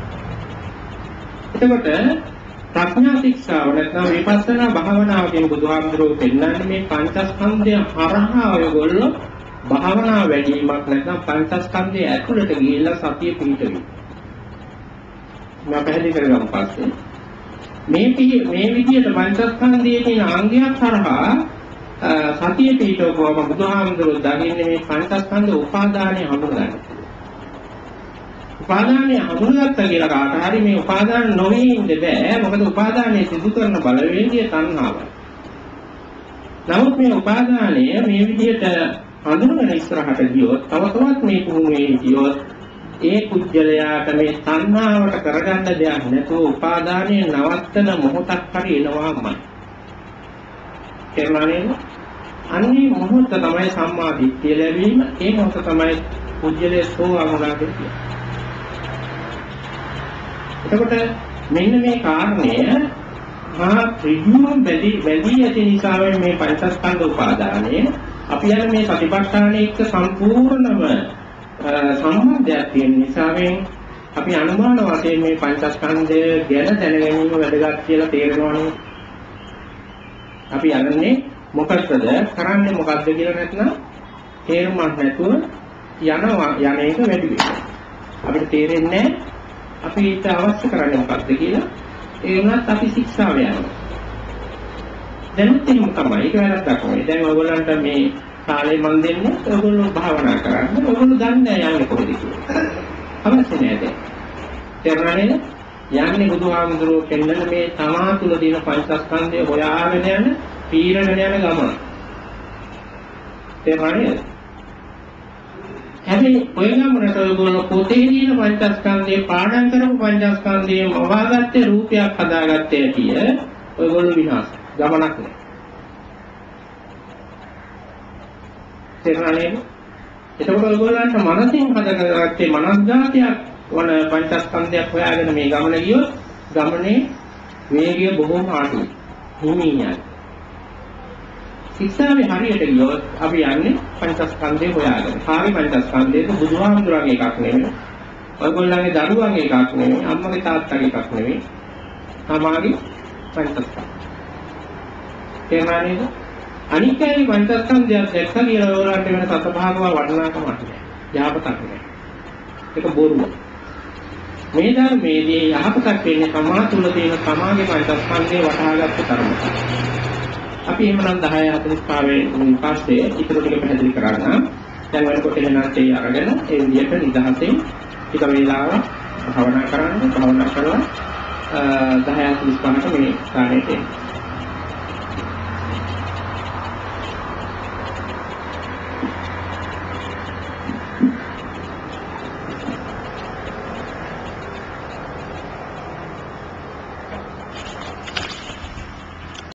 එතකොට ප්‍රඥා ශික්ෂාව නැත්නම් විපස්සනා භාවනාව කියන බුදුහාමුදුරුවෝ පෙන්නන්නේ මේ පංචස්කන්ධය හරහා ඔයගොල්ලෝ භාවනා වැඩිවීමක් නැත්නම් පංචස්කන්ධය ඇතුළට ගිහිල්ලා සතිය පිහිටවීම. මම පැහැදිලි කරගමු පස්සේ. මේ විදිහට පංචස්කන්ධයේ තියෙන අංගයක් හරහා සතිය පිහිටවපුවම බුදුහාමුදුරුවෝ දකින්නේ මේ පංචස්කන්ධ උපාදානය හඳුනගන්න. උපාදානය හඳුනගත්තා කියලා කාට හරි මේ උපාදාන නොවේ ඉන්න බෑ. මොකද උපාදානයේ සිදු කරන බලවේගය තණ්හාවයි. නමුත් මේ උපාදානය මේ විදිහට හඳුනගෙන ඉස්සරහට ගියොත් තව තවත් මේ පුහුණුවේ හිටියොත් ඒ කුජලයාට මේ තණ්හාවට කරගන්න දෙයක් නැතුව උපාදානයේ නවත්තන මොහොතක් හරි එනවාමයි. තේරුණානේ? අන්නේ මොහොත තමයි සම්මා දිට්ඨිය ලැබීම. ඒ මොහොත තමයි කුජලයේ සෝවාන් කියන්නේ. එතකොට මෙන්න මේ කාරණය ත්‍රිගුණ බැදී ඇති නිසා මේ පංචස්කන්ධ උපාදානය අපි යන මේ සතිපට්ඨාන එක්ක සම්පූර්ණම සම්බන්ධයක් තියෙන නිසා අපි අනුමාන වශයෙන් මේ පංචස්කන්ධය ගැන දැනගැනීම වැදගත් කියලා තේරෙනවානේ. අපි යන්නේ මොකටද කරන්නේ මොකද්ද කියලා නැත්නම් තේරුමක් නැතුව යන එක වැඩි වෙනවා. අපිට තේරෙන්නේ අපි ඊට අවශ්‍ය කරන්නේ මොකක්ද කියලා. ඒ වුණත් අපි ශික්ෂාව යනවා. දැනුත් එහෙම තමයි. ඒක වැරද්දක් නෙවෙයි. දැන් ඔයගොල්ලන්ට මේ කාලේ මන් දෙන්නේ ඔයගොල්ලෝ භාවනා කරන්න. ඔයගොල්ලෝ දන්නේ යන්නේ කොහෙද කියලා. අවශ්‍ය නැහැ දැන්. තේරුණානේ? යන්නේ බුදුහාමුදුරුවෝ කෙන්නන මේ තමා තුල තියෙන පංචස්කන්ධය හොයාගෙන යන පීරගෙන යන ගමන. තේරුණානේ? හැබැයි ඔය ගමනට ඔයගොල්ලෝ පොතේ තියෙන පංචස්කන්ධයේ පාඩම් කරපු පංචස්කන්ධයේ මවාගත්තේ රූපයක් හදාගත්තේ ඇතිය ඔයගොල්ලෝ විනාශ ගමනක් නෑ. තේරුණානේ? එතකොට ඔයගොල්ලන්ට මනසින් හදාගත්තේ මනස්ගාතයක් වන පංචස්කන්ධයක් හොයාගෙන මේ ගමන ගියොත් ගමනේ වේගය බොහොම අඩුයි. හිමියයි. ශික්ෂාවේ හරියට ගියොත් අපි යන්නේ පංචස්කන්ධය හොයාගෙන. කාගේ පංචස්කන්ධයද? බුදුහාමුදුරන්ගේ එකක් නෙවෙයි. ඔයගොල්ලන්ගේ දරුවන්ගේ එකක් නෙවෙයි. අම්මගේ තාත්තගේ එකක් නෙවෙයි. තමාගේ පංචස්කන්ධය. තේරුණාද? අනිකයි පංචස්කන්ධයක් දැක්ක කියලා ඔයගොල්ලන්ට වෙන සතභාගව වටිනාකමක් නැහැ. යහපතක් නැහැ. ඒක බොරුව. මේ ධර්මයේදී යහපතක් වෙන්නේ තමා තුළ තියෙන තමාගේ පංචස්කන්ධය වටහාගත්ත තරමට. අපි එහෙමනම් 10:45 පස්සේ ඊටු ටික පැහැදිලි කරගන්න. දැන් වෙනකොට එනත් ඒ අරගෙන ඒ විදිහට නිදහසෙන් ටික වේලාවක් භාවනා කරන්න. භාවනා කරලා 10:45ට මේ ස්ථානෙට එන්න.